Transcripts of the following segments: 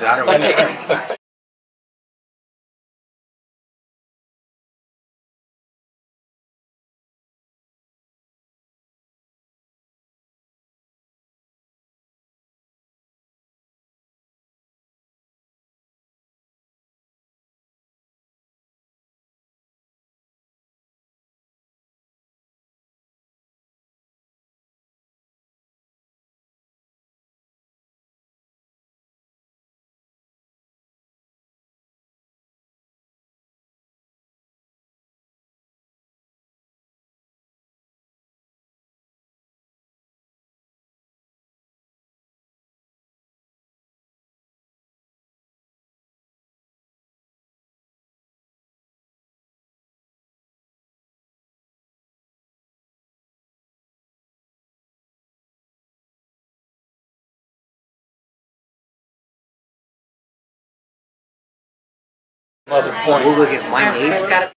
I don't know. Another point. We'll look at my neighbor.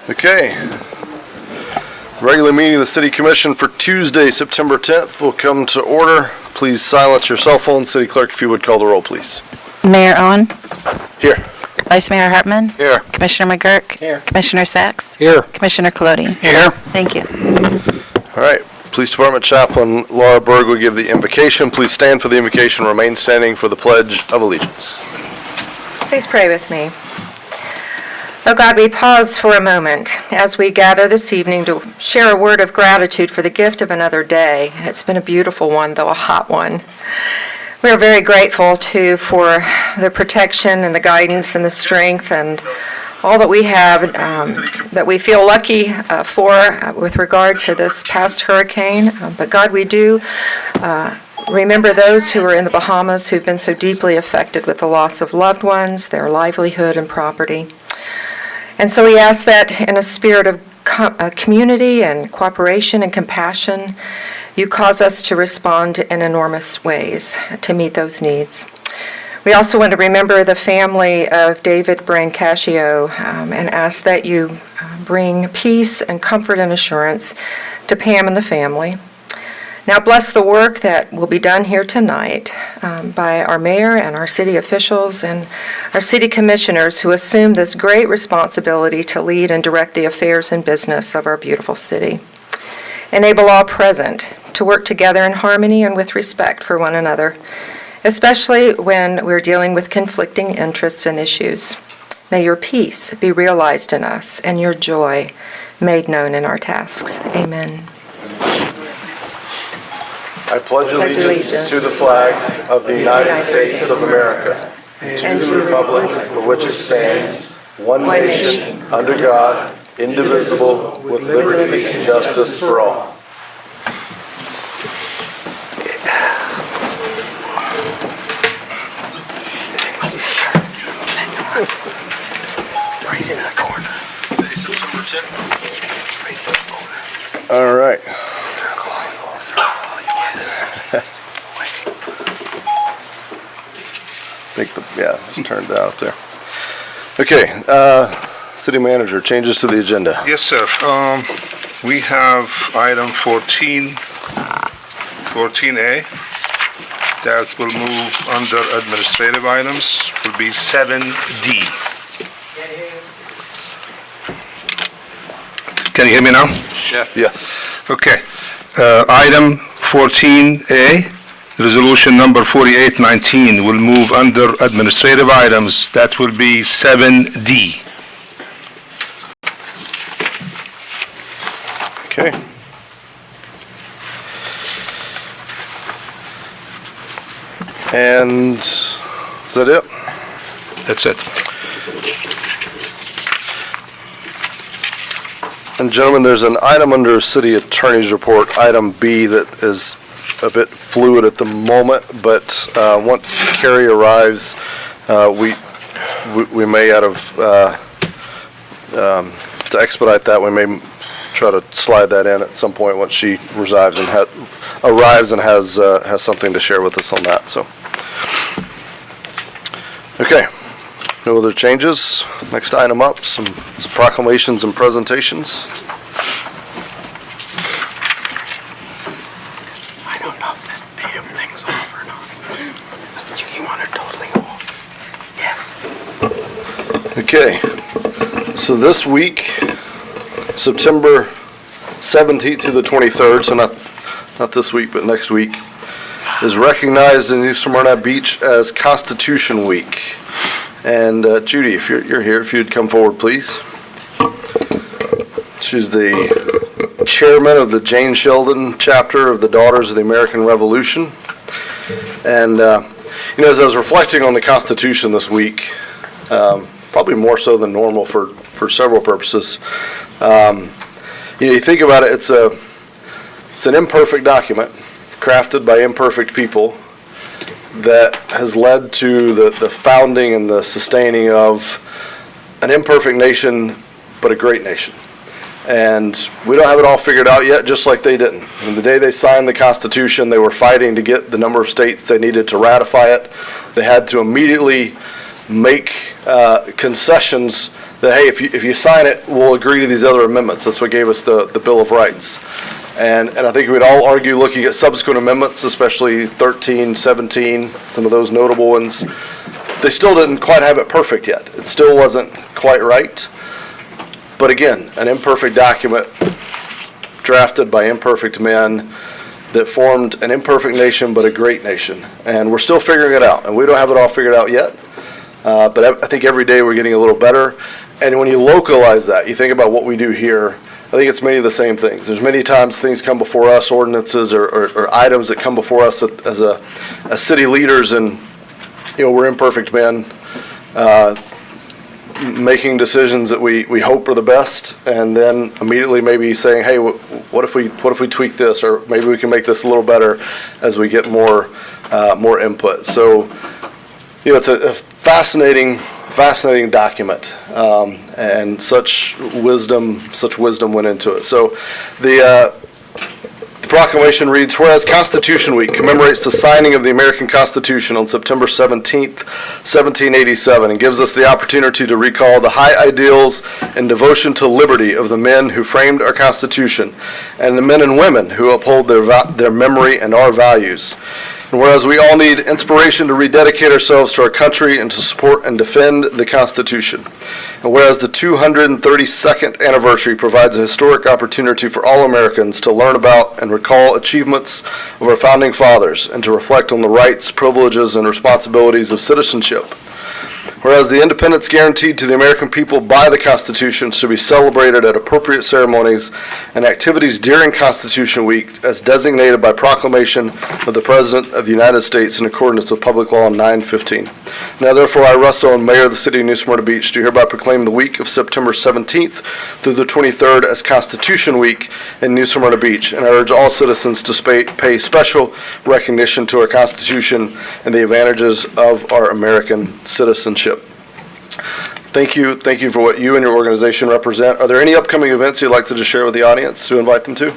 Okay. Regular meeting of the City Commission for Tuesday, September 10th will come to order. Please silence your cell phone. City Clerk, if you would call the roll, please. Mayor Owen. Here. Vice Mayor Hartman. Here. Commissioner McGurk. Here. Commissioner Sachs. Here. Commissioner Colodi. Here. Thank you. All right. Police Department Chaplain Laura Berg will give the invocation. Please stand for the invocation. Remain standing for the Pledge of Allegiance. Please pray with me. Oh God, we pause for a moment as we gather this evening to share a word of gratitude for the gift of another day. And it's been a beautiful one, though a hot one. We are very grateful for the protection and the guidance and the strength and all that we have that we feel lucky for with regard to this past hurricane. But God, we do remember those who are in the Bahamas who've been so deeply affected with the loss of loved ones, their livelihood and property. And so we ask that in a spirit of community and cooperation and compassion, you cause us to respond in enormous ways to meet those needs. We also want to remember the family of David Brancaccio and ask that you bring peace and comfort and assurance to Pam and the family. Now bless the work that will be done here tonight by our mayor and our city officials and our city commissioners who assume this great responsibility to lead and direct the affairs and business of our beautiful city. Enable all present to work together in harmony and with respect for one another, especially when we're dealing with conflicting interests and issues. May your peace be realized in us and your joy made known in our tasks. Amen. I pledge allegiance to the flag of the United States of America and to the republic for which it stands, one nation, under God, indivisible, with liberty and justice for all. Right in the corner. All right. Just turned that up there. Okay, City Manager, changes to the agenda. Yes, sir. We have item 14A, that will move under administrative items, will be 7D. Can you hear me now? Yeah. Yes. Okay. Item 14A, resolution number 4819 will move under administrative items. That will be 7D. Okay. And is that it? That's it. And gentlemen, there's an item under City Attorney's Report, item B, that is a bit fluid at the moment, but once Carrie arrives, we may to expedite that, we may try to slide that in at some point once she arrives and has something to share with us on that. So, okay, no other changes. Next item up, some proclamations and presentations. I don't know if this damn thing's off or not. You want it totally off? Yes. Okay, so this week, September 17th to the 23rd, so not this week, but next week, is recognized in New Smyrna Beach as Constitution Week. And Judy, if you're here, if you'd come forward, please. She's the chairman of the Jane Sheldon chapter of the Daughters of the American Revolution. And, as I was reflecting on the Constitution this week, probably more so than normal for several purposes, you think about it, it's an imperfect document crafted by imperfect people that has led to the founding and the sustaining of an imperfect nation, but a great nation. And we don't have it all figured out yet, just like they didn't. And the day they signed the Constitution, they were fighting to get the number of states they needed to ratify it. They had to immediately make concessions that, hey, if you sign it, we'll agree to these other amendments. That's what gave us the Bill of Rights. And I think we'd all argue, looking at subsequent amendments, especially 13, 17, some of those notable ones, they still didn't quite have it perfect yet. It still wasn't quite right. But again, an imperfect document drafted by imperfect men that formed an imperfect nation but a great nation. And we're still figuring it out. And we don't have it all figured out yet. But I think every day we're getting a little better. And when you localize that, you think about what we do here, I think it's many of the same things. There's many times things come before us, ordinances or items that come before us as city leaders, and we're imperfect men making decisions that we hope are the best, and then immediately maybe saying, hey, what if we tweak this, or maybe we can make this a little better as we get more input. So it's a fascinating document, and such wisdom went into it. So the proclamation reads, whereas Constitution Week commemorates the signing of the American Constitution on September 17th, 1787, and gives us the opportunity to recall the high ideals and devotion to liberty of the men who framed our Constitution, and the men and women who uphold their memory and our values. And whereas we all need inspiration to rededicate ourselves to our country and to support and defend the Constitution. And whereas the 232nd anniversary provides a historic opportunity for all Americans to learn about and recall achievements of our founding fathers and to reflect on the rights, privileges, and responsibilities of citizenship. Whereas the independence guaranteed to the American people by the Constitution should be celebrated at appropriate ceremonies and activities during Constitution Week as designated by proclamation of the President of the United States in accordance with Public Law 915. Now therefore I, Russell, and Mayor of the City of New Smyrna Beach, do hereby proclaim the week of September 17th through the 23rd as Constitution Week in New Smyrna Beach, and I urge all citizens to pay special recognition to our Constitution and the advantages of our American citizenship. Thank you for what you and your organization represent. Are there any upcoming events you'd like to just share with the audience to invite them to?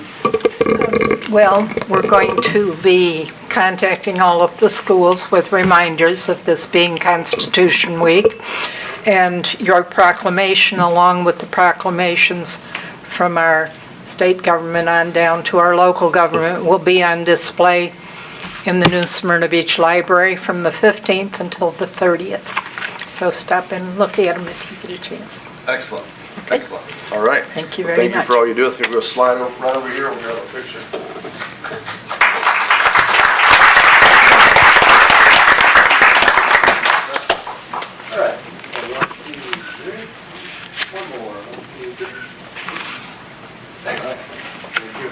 Well, we're going to be contacting all of the schools with reminders of this being Constitution Week, and your proclamation, along with the proclamations from our state government on down to our local government, will be on display in the New Smyrna Beach Library from the 15th until the 30th. So stop and look at them if you get a chance. Excellent. Excellent. All right. Thank you very Thank much. you for all you do. I think we'll slide right over here. We'll have a picture. All right. 1, 2, 3. One more. 1, 2, 3. Excellent. Thank you.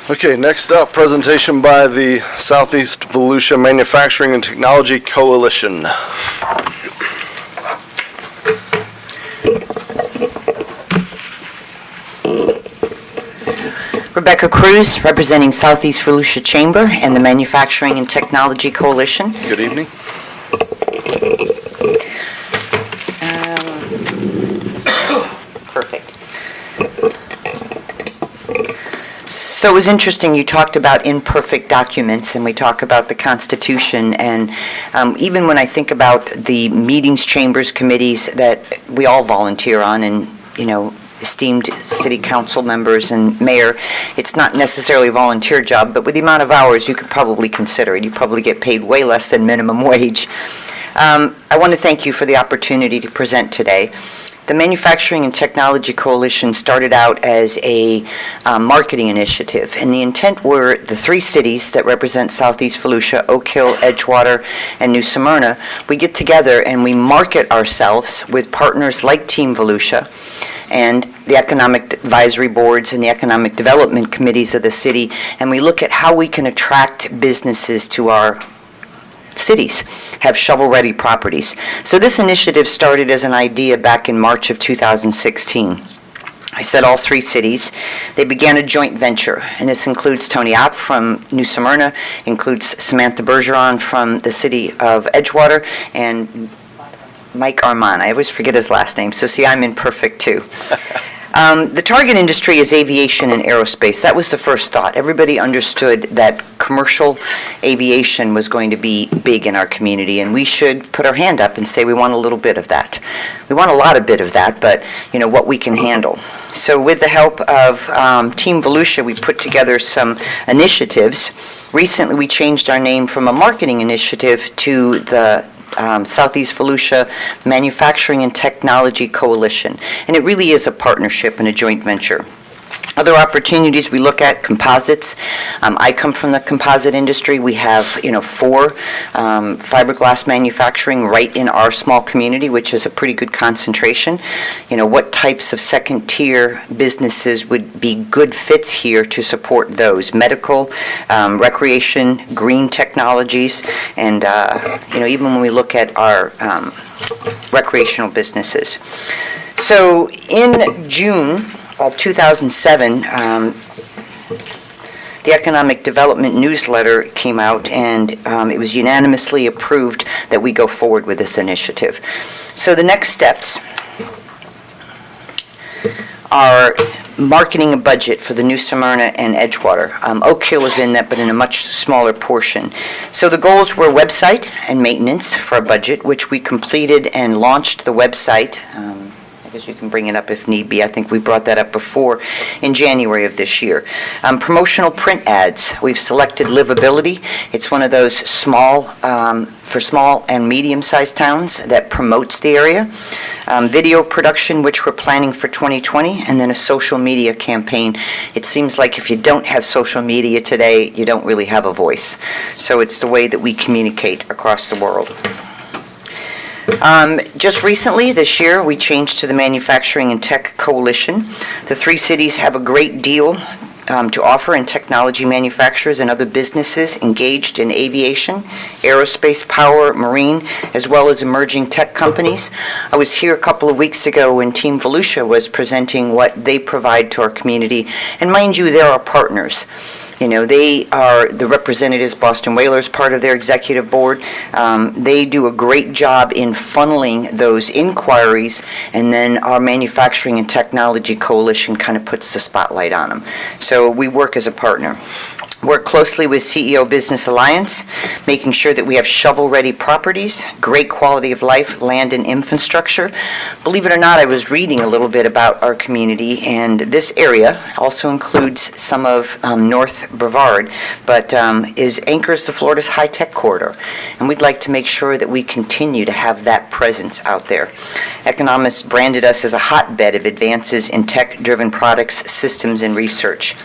Okay, next up, presentation by the Southeast Volusia Manufacturing and Technology Coalition. Rebecca Cruz, representing Southeast Volusia Chamber and the Manufacturing and Technology Coalition. Good evening. Perfect. So it was interesting, you talked about imperfect documents, and we talk about the Constitution, and even when I think about the meetings, chambers, committees that we all volunteer on, and, esteemed city council members and mayor, it's not necessarily a volunteer job, but with the amount of hours, you could probably consider it. You probably get paid way less than minimum wage. I want to thank you for the opportunity to present today. The Manufacturing and Technology Coalition started out as a marketing initiative, and the intent were the 3 cities that represent Southeast Volusia, Oak Hill, Edgewater, and New Smyrna. We get together and we market ourselves with partners like Team Volusia and the economic advisory boards and the economic development committees of the city, and we look at how we can attract businesses to our cities, have shovel-ready properties. So this initiative started as an idea back in March of 2016. I said all 3 cities. They began a joint venture, and this includes Tony Opp from New Smyrna, includes Samantha Bergeron from the city of Edgewater, and Mike Arman. I always forget his last name, so see, I'm imperfect too. The target industry is aviation and aerospace. That was the first thought. Everybody understood that commercial aviation was going to be big in our community, and we should put our hand up and say we want a little bit of that. We want a lot of bit of that, but what we can handle. So with the help of Team Volusia, we put together some initiatives. Recently, we changed our name from a marketing initiative to the Southeast Volusia Manufacturing and Technology Coalition. And it really is a partnership and a joint venture. Other opportunities we look at, composites. I come from the composite industry. We have, 4 fiberglass manufacturing right in our small community, which is a pretty good concentration. What types of second-tier businesses would be good fits here to support those? Medical, recreation, green technologies, and, even when we look at our recreational businesses. So in June of 2007, the Economic Development Newsletter came out, and it was unanimously approved that we go forward with this initiative. So the next steps are marketing a budget for the New Smyrna and Edgewater. Oak Hill is in that, but in a much smaller portion. So the goals were website and maintenance for our budget, which we completed and launched the website. I guess you can bring it up if need be. I think we brought that up before in January of this year. Promotional print ads. We've selected livability. It's one of those for small and medium-sized towns that promotes the area. Video production, which we're planning for 2020, and then a social media campaign. It seems like if you don't have social media today, you don't really have a voice. So it's the way that we communicate across the world. Just recently, this year, we changed to the Manufacturing and Tech Coalition. The 3 cities have a great deal to offer, and technology manufacturers and other businesses engaged in aviation, aerospace, power, marine, as well as emerging tech companies. I was here a couple of weeks ago when Team Volusia was presenting what they provide to our community, and mind you, they're our partners. They are the representatives, Boston Whalers, part of their executive board. They do a great job in funneling those inquiries, and then our Manufacturing and Technology Coalition kind of puts the spotlight on them. So we work as a partner. Work closely with CEO Business Alliance, making sure that we have shovel-ready properties, great quality of life, land and infrastructure. Believe it or not, I was reading a little bit about our community, and this area also includes some of North Brevard, but anchors the Florida's high-tech corridor, and we'd like to make sure that we continue to have that presence out there. Economists branded us as a hotbed of advances in tech-driven products, systems, and research.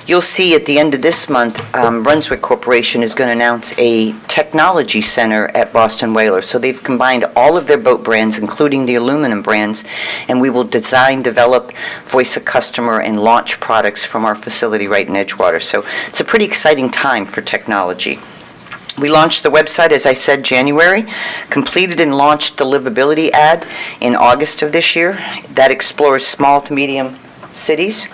You'll see at the end of this month, Brunswick Corporation is going to announce a technology center at Boston Whaler. So they've combined all of their boat brands, including the aluminum brands, and we will design, develop, voice a customer, and launch products from our facility right in Edgewater. So it's a pretty exciting time for technology. We launched the website, as I said, January, completed and launched the livability ad in August of this year. That explores small to medium cities.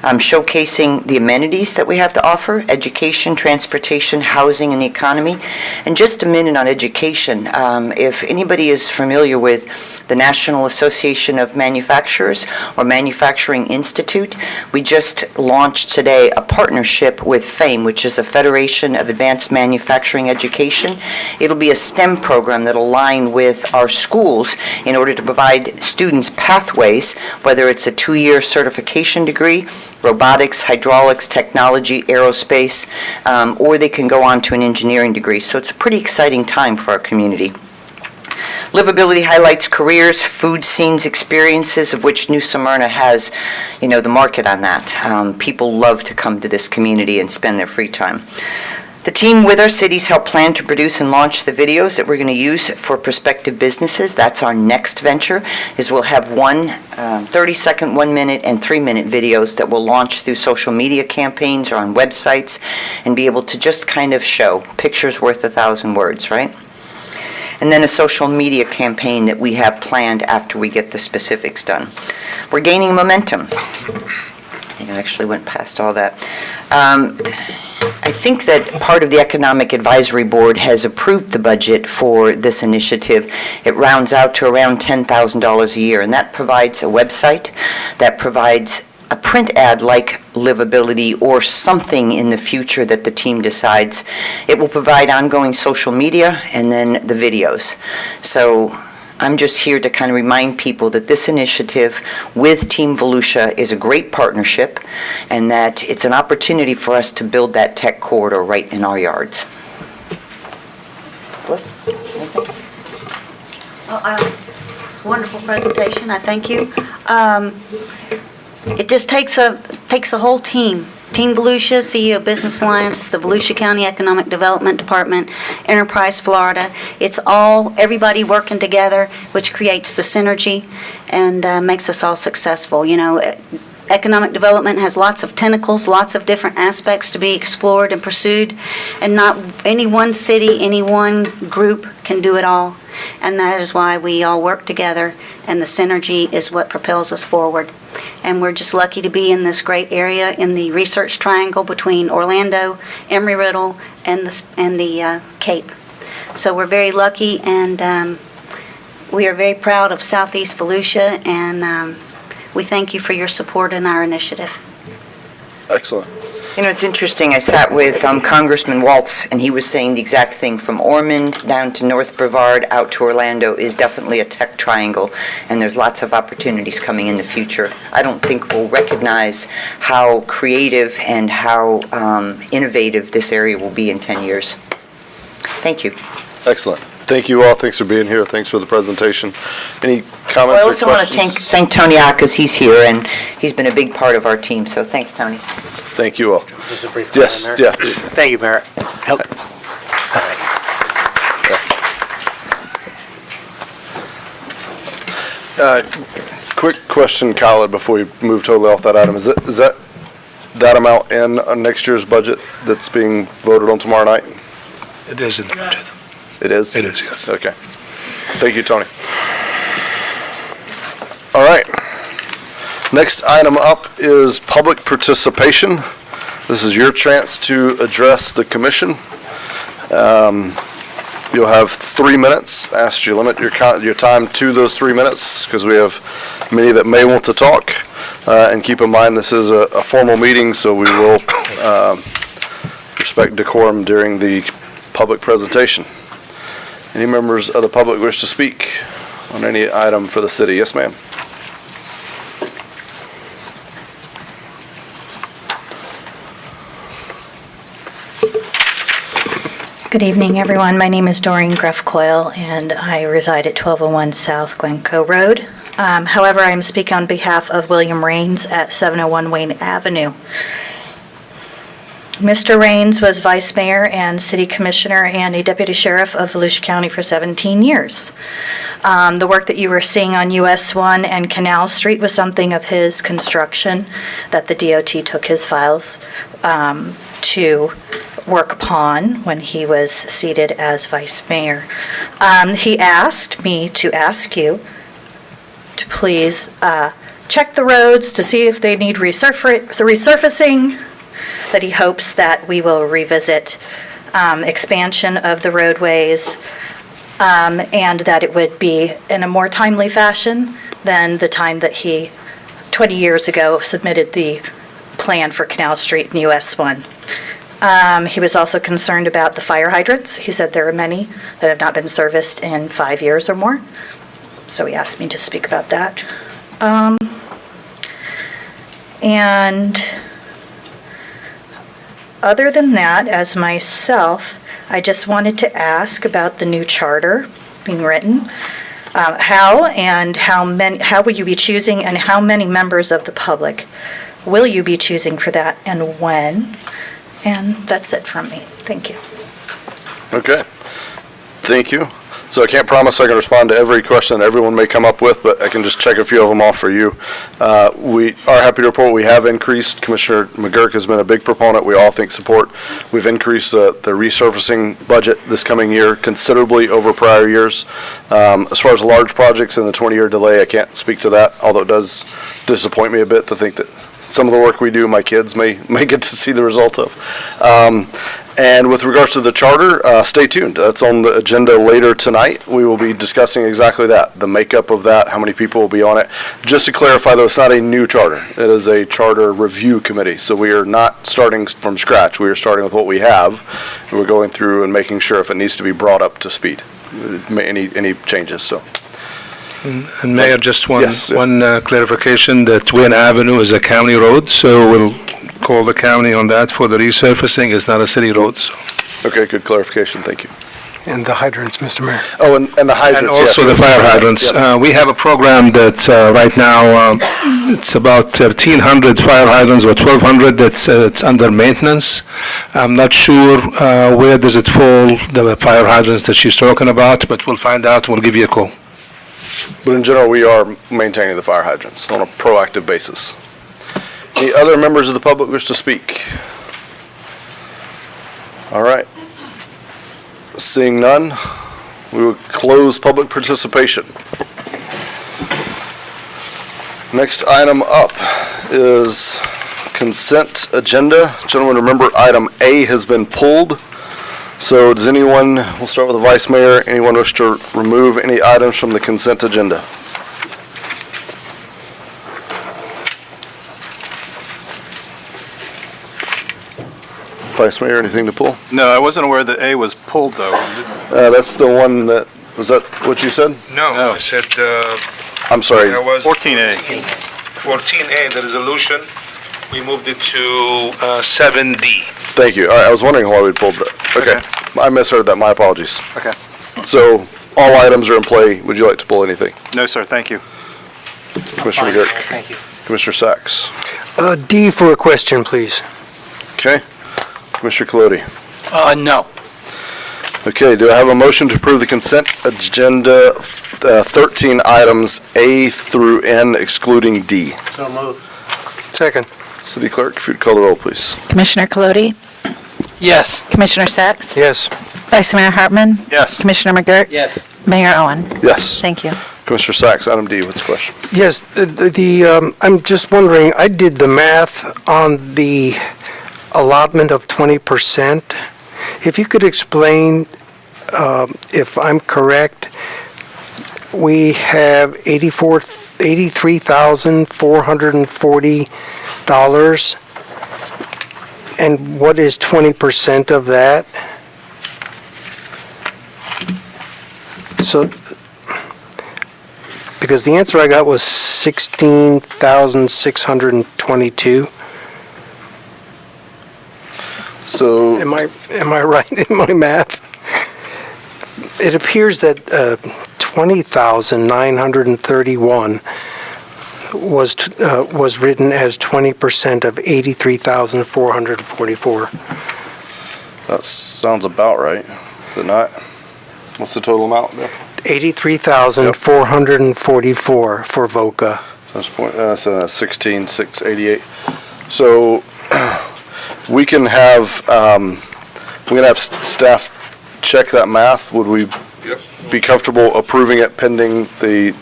Showcasing the amenities that we have to offer, education, transportation, housing, and the economy. And just a minute on education. If anybody is familiar with the National Association of Manufacturers or Manufacturing Institute, we just launched today a partnership with FAME, which is a Federation of Advanced Manufacturing Education. It'll be a STEM program that'll align with our schools in order to provide students pathways, whether it's a 2-year certification degree, robotics, hydraulics, technology, aerospace, or they can go on to an engineering degree. So it's a pretty exciting time for our community. Livability highlights careers, food scenes, experiences, of which New Smyrna has, the market on that. People love to come to this community and spend their free time. The team with our cities help plan to produce and launch the videos that we're going to use for prospective businesses. That's our next venture, is we'll have 30-second, 1-minute, and 3-minute videos that we'll launch through social media campaigns or on websites and be able to just kind of show pictures worth 1,000 words, right? And then a social media campaign that we have planned after we get the specifics done. We're gaining momentum. think I actually went past all that. I think that part of the Economic Advisory Board has approved the budget for this initiative. It rounds out to around $10,000 a year, and that provides a website, that provides a print ad like Livability or something in the future that the team decides. It will provide ongoing social media and then the videos. So I'm just here to kind of remind people that this initiative with Team Volusia is a great partnership and that it's an opportunity for us to build that tech corridor right in our yards. It's a wonderful presentation, I thank you. It just takes a whole team. Team Volusia, CEO Business Alliance, the Volusia County Economic Development Department, Enterprise Florida. It's all, everybody working together, which creates the synergy and makes us all successful. You know, economic development has lots of tentacles, lots of different aspects to be explored and pursued, and not any one city, any one group can do it all. And that is why we all work together, and the synergy is what propels us forward. And we're just lucky to be in this great area in the research triangle between Orlando, Embry-Riddle, and the Cape. So we're very lucky, and we are very proud of Southeast Volusia, and we thank you for your support in our initiative. Excellent. You know, it's interesting, I sat with Congressman Waltz, and he was saying the exact thing, from Ormond down to North Brevard out to Orlando is definitely a tech triangle, and there's lots of opportunities coming in the future. I don't think we'll recognize how creative and how innovative this area will be in 10 years. Thank you. Excellent. Thank you all. Thanks for being here. Thanks for the presentation. Any comments Well, I or also want to questions? thank Tony because he's here, and he's been a big part of our team, so thanks, Tony. Thank you all. Just a brief Yes, comment, yeah. Mayor. Thank you, Mayor. Help. Quick question, Khaled, before we move totally off that item. Is that amount in next year's budget that's being voted on tomorrow night? It is in the budget. It is? It is, yes. Okay. Thank you, Tony. All right. Next item up is public participation. This is your chance to address the commission. You'll have 3 minutes. I asked you to limit your time to those 3 minutes because we have many that may want to talk. And keep in mind, this is a formal meeting, so we will respect decorum during the public presentation. Any members of the public wish to speak on any item for the city? Yes, ma'am. Good evening, everyone. My name is Doreen Gruff-Coyle, and I reside at 1201 South Glencoe Road. However, I am speaking on behalf of William Raines at 701 Wayne Avenue. Mr. Raines was Vice Mayor and City Commissioner and a Deputy Sheriff of Volusia County for 17 years. The work that you were seeing on US 1 and Canal Street was something of his construction that the DOT took his files to work upon when he was seated as Vice Mayor. He asked me to ask you to please check the roads to see if they need resurfacing, that he hopes that we will revisit expansion of the roadways, and that it would be in a more timely fashion than the time that he, 20 years ago, submitted the plan for Canal Street and US 1. He was also concerned about the fire hydrants. He said there are many that have not been serviced in 5 years or more, so he asked me to speak about that. And other than that, as myself, I just wanted to ask about the new charter being written. How will you be choosing, and how many members of the public will you be choosing for that, and when? And that's it from me. Thank you. Okay. Thank you. So I can't promise I can respond to every question that everyone may come up with, but I can just check a few of them off for you. We are happy to report we have increased. Commissioner McGurk has been a big proponent. We all think support. We've increased the resurfacing budget this coming year considerably over prior years. As far as large projects and the 20-year delay, I can't speak to that, although it does disappoint me a bit to think that some of the work we do, my kids may get to see the result of. And with regards to the charter, stay tuned. That's on the agenda later tonight. We will be discussing exactly that, the makeup of that, how many people will be on it. Just to clarify, though, it's not a new charter. It is a charter review committee. So we are not starting from scratch. We are starting with what we have. We're going through and making sure if it needs to be brought up to speed, any changes. So. And Mayor, just one Yes, yeah. clarification, that Wayne Avenue is a county road, so we'll call the county on that for the resurfacing. It's not a city road, so. Okay, good clarification. Thank you. And the hydrants, Mr. Mayor. Oh, and the hydrants. And also yes. the fire hydrants. Yep. We have a program that right now, it's about 1,300 fire hydrants or 1,200 that's it's under maintenance. I'm not sure where does it fall, the fire hydrants that she's talking about, but we'll find out and we'll give you a call. But in general, we are maintaining the fire hydrants on a proactive basis. Any other members of the public wish to speak? All right. Seeing none, we will close public participation. Next item up is consent agenda. Gentlemen, remember item A has been pulled. So does anyone, we'll start with the Vice Mayor, anyone wish to remove any items from the consent agenda? Vice Mayor, anything to pull? No, I wasn't aware that A was pulled, though. That's the one that, was that what you said? No, I said I'm sorry. there was 14A. 14A, the resolution. We moved it to 7D. Thank you. All right, I was wondering why we pulled that. Okay. I misheard that. My apologies. Okay. So all items are in play. Would you like to pull anything? No, sir, thank you. Commissioner McGurk? Thank you. Commissioner Sacks? D for a question, please. Okay. Commissioner Colodi? No. Okay, do I have a motion to approve the consent agenda, 13 items A through N excluding D? So moved. Second. City Clerk, if you'd call the roll, please. Commissioner Colodi, Yes. Commissioner Sacks, Yes. Vice Mayor Hartman, Yes. Commissioner McGurk, Yes. Mayor Owen. Yes. Thank you. Commissioner Sacks, item D, what's the question? Yes, I'm just wondering, I did the math on the allotment of 20%. If you could explain, if I'm correct, we have $83,440, and what is 20% of that? So, because the answer I got was 16,622. So, Am I right in my math? It appears that 20,931 was written as 20% of 83,444. that sounds about right, is it not? What's the total amount there? 83,444 for VOCA. So that's 16,688. So we can have staff check that math. Would we be comfortable approving it pending the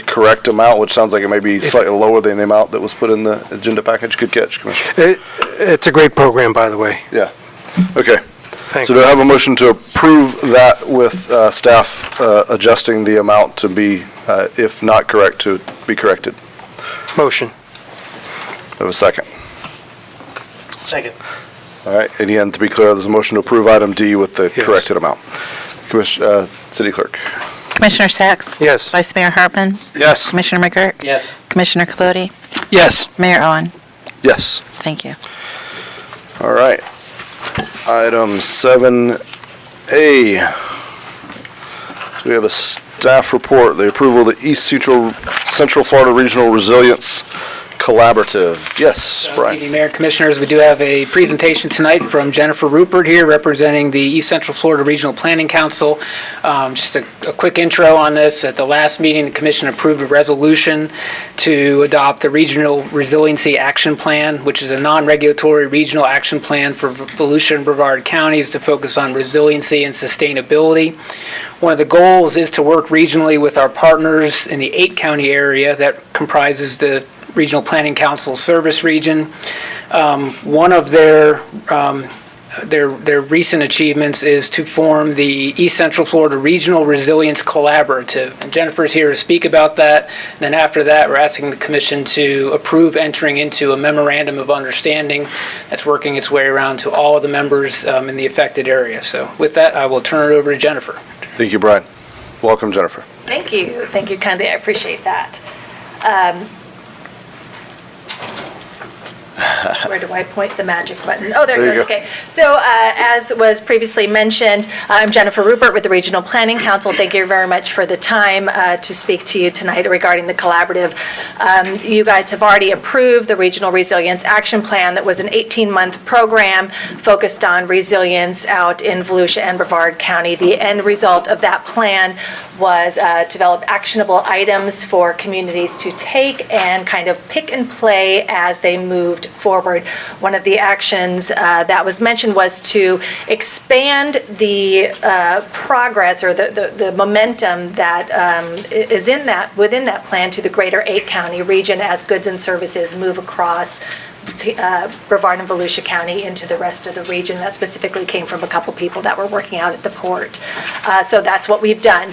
correct amount, which sounds like it may be slightly lower than the amount that was put in the agenda package? Good catch, Commissioner. It's a great program, by the way. Yeah. Okay. Thank So do I have a motion to approve that with staff adjusting the amount to be, if not correct, to be corrected? Motion. Do I have a second? Second. All right, and again, to be clear, there's a motion to approve item D with the Yes. corrected amount. City Clerk? Commissioner Sacks? Yes. Vice Mayor Hartman? Yes. Commissioner McGurk? Yes. Commissioner Colodi, Yes. Mayor Owen. Yes. Thank you. All right. Item 7A. We have a staff report, the approval of the East Central Florida Regional Resilience Collaborative. Yes, Good Brian. evening, Mayor and Commissioners. We do have a presentation tonight from Jennifer Rupert here, representing the East Central Florida Regional Planning Council. Just a quick intro on this. At the last meeting, the Commission approved a resolution to adopt the Regional Resiliency Action Plan, which is a non-regulatory regional action plan for Volusia and Brevard counties to focus on resiliency and sustainability. One of the goals is to work regionally with our partners in the 8-county area that comprises the Regional Planning Council Service Region. One of their recent achievements is to form the East Central Florida Regional Resilience Collaborative. And Jennifer's here to speak about that. And then after that, we're asking the commission to approve entering into a memorandum of understanding that's working its way around to all of the members in the affected area. So with that, I will turn it over to Jennifer. Thank you, Brian. Welcome, Jennifer. Thank you. Thank you kindly. I appreciate that. Where do I point the magic button? Oh, there it There you goes. go. Okay. So as was previously mentioned, I'm Jennifer Rupert with the Regional Planning Council. Thank you very much for the time to speak to you tonight regarding the collaborative. You guys have already approved the Regional Resilience Action Plan that was an 18-month program focused on resilience out in Volusia and Brevard County. The end result of that plan was develop actionable items for communities to take and kind of pick and play as they moved forward. One of the actions that was mentioned was to expand the progress or the momentum that is within that plan to the greater 8-county region as goods and services move across Brevard and Volusia County into the rest of the region. That specifically came from a couple people that were working out at the port. So that's what we've done.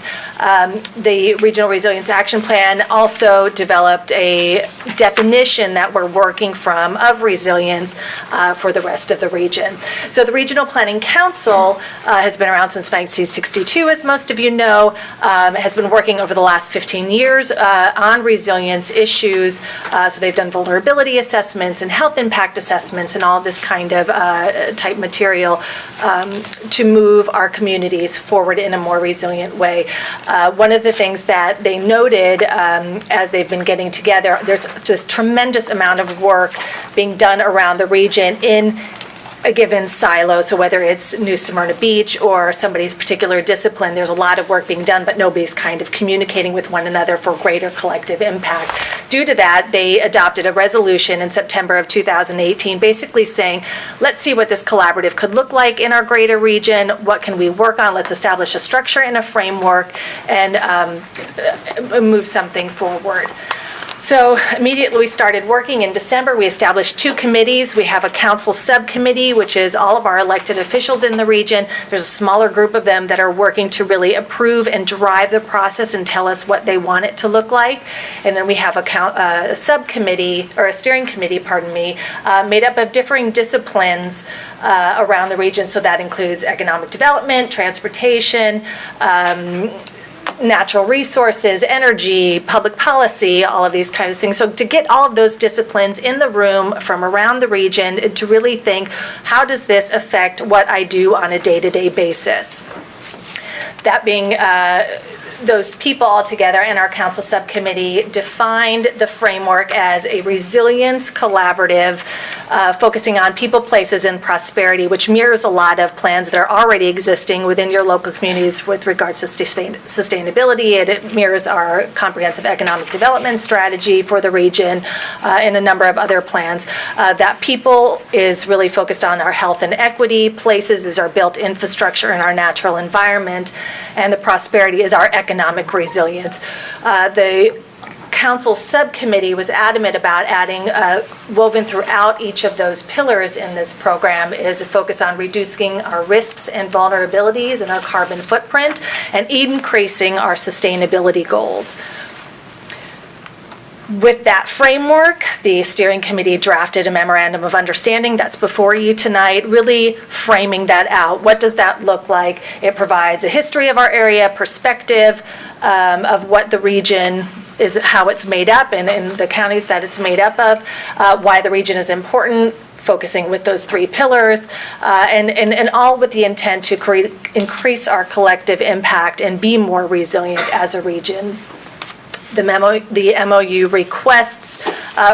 The Regional Resilience Action Plan also developed a definition that we're working from of resilience for the rest of the region. So the Regional Planning Council has been around since 1962, as most of you know, has been working over the last 15 years on resilience issues. So they've done vulnerability assessments and health impact assessments and all this kind of type material to move our communities forward in a more resilient way. One of the things that they noted as they've been getting together, there's just tremendous amount of work being done around the region in a given silo. So whether it's New Smyrna Beach or somebody's particular discipline, there's a lot of work being done, but nobody's kind of communicating with one another for greater collective impact. Due to that, they adopted a resolution in September of 2018, basically saying, let's see what this collaborative could look like in our greater region. What can we work on? Let's establish a structure and a framework and move something forward. So immediately we started working in December. We established 2 committees. We have a council subcommittee, which is all of our elected officials in the region. There's a smaller group of them that are working to really approve and drive the process and tell us what they want it to look like. And then we have a subcommittee, or a steering committee, made up of differing disciplines around the region. So that includes economic development, transportation, natural resources, energy, public policy, all of these kinds of things. So to get all of those disciplines in the room from around the region to really think, how does this affect what I do on a day-to-day basis? That being those people all together in our council subcommittee defined the framework as a resilience collaborative focusing on people, places, and prosperity, which mirrors a lot of plans that are already existing within your local communities with regards to sustainability. It mirrors our comprehensive economic development strategy for the region and a number of other plans. That people is really focused on our health and equity, places is our built infrastructure and our natural environment, and the prosperity is our economic resilience. The council subcommittee was adamant about adding, woven throughout each of those pillars in this program is a focus on reducing our risks and vulnerabilities and our carbon footprint and increasing our sustainability goals. With that framework, the steering committee drafted a memorandum of understanding that's before you tonight, really framing that out. What does that look like? It provides a history of our area, perspective of what the region is, how it's made up, and the counties that it's made up of, why the region is important, focusing with those 3 pillars, and all with the intent to increase our collective impact and be more resilient as a region. The MOU requests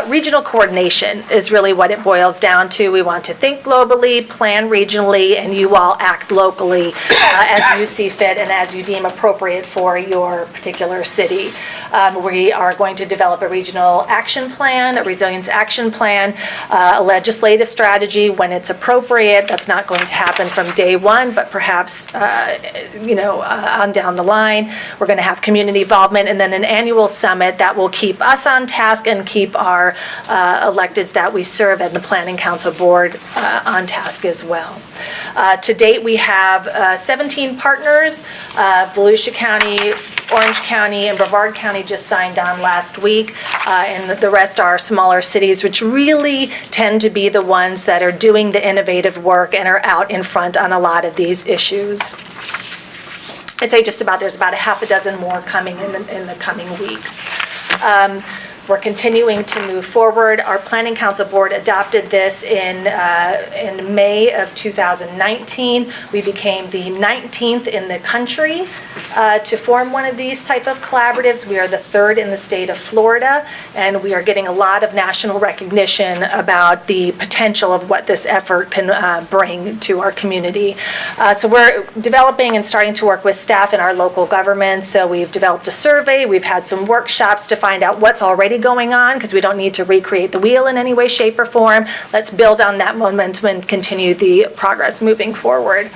regional coordination is really what it boils down to. We want to think globally, plan regionally, and you all act locally as you see fit and as you deem appropriate for your particular city. We are going to develop a regional action plan, a resilience action plan, a legislative strategy when it's appropriate. That's not going to happen from day one, but perhaps, on down the line. We're going to have community involvement, and then an annual summit that will keep us on task and keep our electeds that we serve and the Planning Council Board on task as well. To date, we have 17 partners. Volusia County, Orange County, and Brevard County just signed on last week, and the rest are smaller cities, which really tend to be the ones that are doing the innovative work and are out in front on a lot of these issues. I'd say there's about a half a dozen more coming in the coming weeks. We're continuing to move forward. Our Planning Council Board adopted this in May of 2019. We became the 19th in the country to form one of these type of collaboratives. We are the third in the state of Florida, and we are getting a lot of national recognition about the potential of what this effort can bring to our community. So we're developing and starting to work with staff in our local government. So we've developed a survey. We've had some workshops to find out what's already going on, because we don't need to recreate the wheel in any way, shape, or form. Let's build on that momentum and continue the progress moving forward.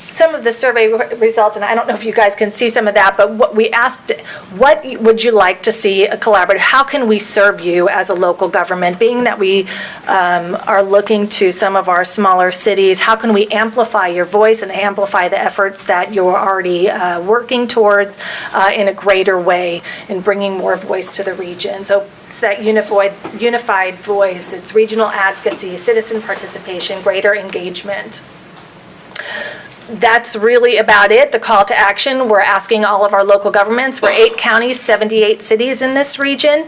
Some of the survey results, and I don't know if you guys can see some of that, but what we asked, what would you like to see a collaborative? How can we serve you as a local government? Being that we are looking to some of our smaller cities, how can we amplify your voice and amplify the efforts that you're already working towards in a greater way and bringing more voice to the region? So it's that unified voice, it's regional advocacy, citizen participation, greater engagement. That's really about it, the call to action. We're asking all of our local governments. We're 8 counties, 78 cities in this region.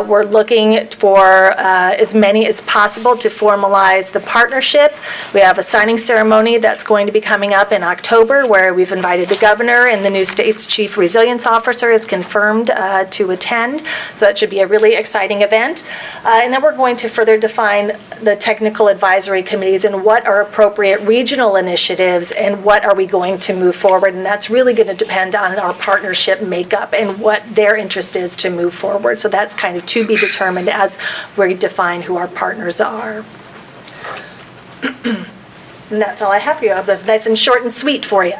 We're looking for as many as possible to formalize the partnership. We have a signing ceremony that's going to be coming up in October, where we've invited the governor, and the new state's chief resilience officer is confirmed to attend. So that should be a really exciting event. And then we're going to further define the technical advisory committees and what are appropriate regional initiatives and what are we going to move forward. And that's really going to depend on our partnership makeup and what their interest is to move forward. So that's kind of to be determined as we define who our partners are. And that's all I have for you. That was nice and short and sweet for you.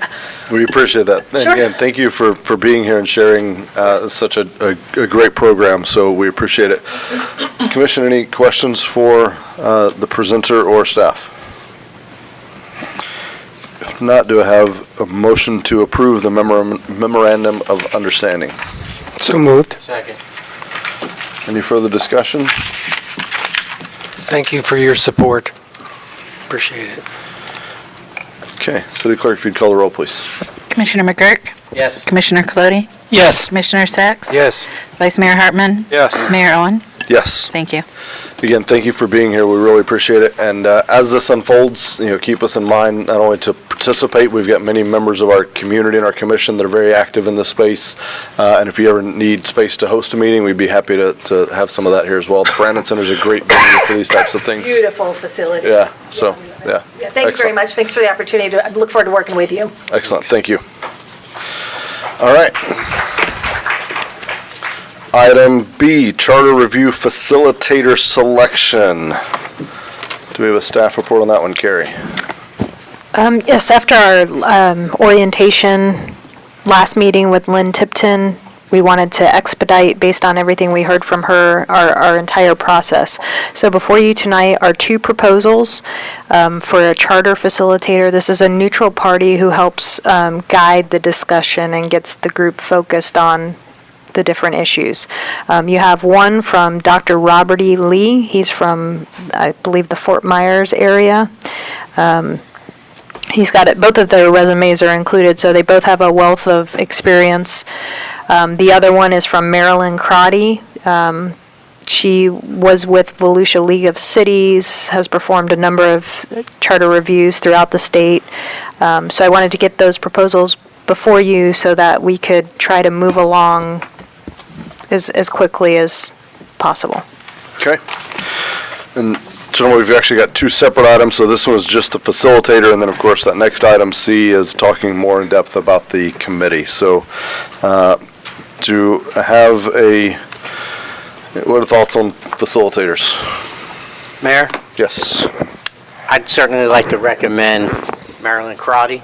We appreciate that. And Sure. again, thank you for being here and sharing such a great program, so we appreciate it. Commission, any questions for the presenter or staff? If not, do I have a motion to approve the memorandum of understanding? So moved. Any further discussion? Thank you for your support. Appreciate it. Okay, City Clerk, if you'd call the roll, please. Commissioner McGurk? Yes. Commissioner Colodi? Yes. Commissioner Sacks? Yes. Vice Mayor Hartman? Yes. Mayor Owen? Yes. Thank you. Again, thank you for being here. We really appreciate it. And as this unfolds, keep us in mind not only to participate. We've got many members of our community and our commission that are very active in this space. And if you ever need space to host a meeting, we'd be happy to have some of that here as well. The Brandon Center is a great venue for these types of things. Beautiful facility. Yeah. So, yeah. Yeah, thank you very much. Thanks for the opportunity. I look forward to working with you. Excellent. Thank you. All right. Item B, Charter Review Facilitator Selection. Do we have a staff report on that one, Carrie? Yes, after our orientation last meeting with Lynn Tipton, we wanted to expedite, based on everything we heard from her, our entire process. So before you tonight are 2 proposals for a charter facilitator. This is a neutral party who helps guide the discussion and gets the group focused on the different issues. You have one from Dr. Robert E. Lee. He's from, I believe, the Fort Myers area. He's got it. Both of their resumes are included, so they both have a wealth of experience. The other one is from Marilyn Crotty. She was with Volusia League of Cities, has performed a number of charter reviews throughout the state. So I wanted to get those proposals before you so that we could try to move along as quickly as possible. Okay. And gentlemen, we've actually got 2 separate items. So this one is just the facilitator, and then of course that next item C is talking more in depth about the committee. So to have what are thoughts on facilitators? Mayor, Yes. I'd certainly like to recommend Marilyn Crotty.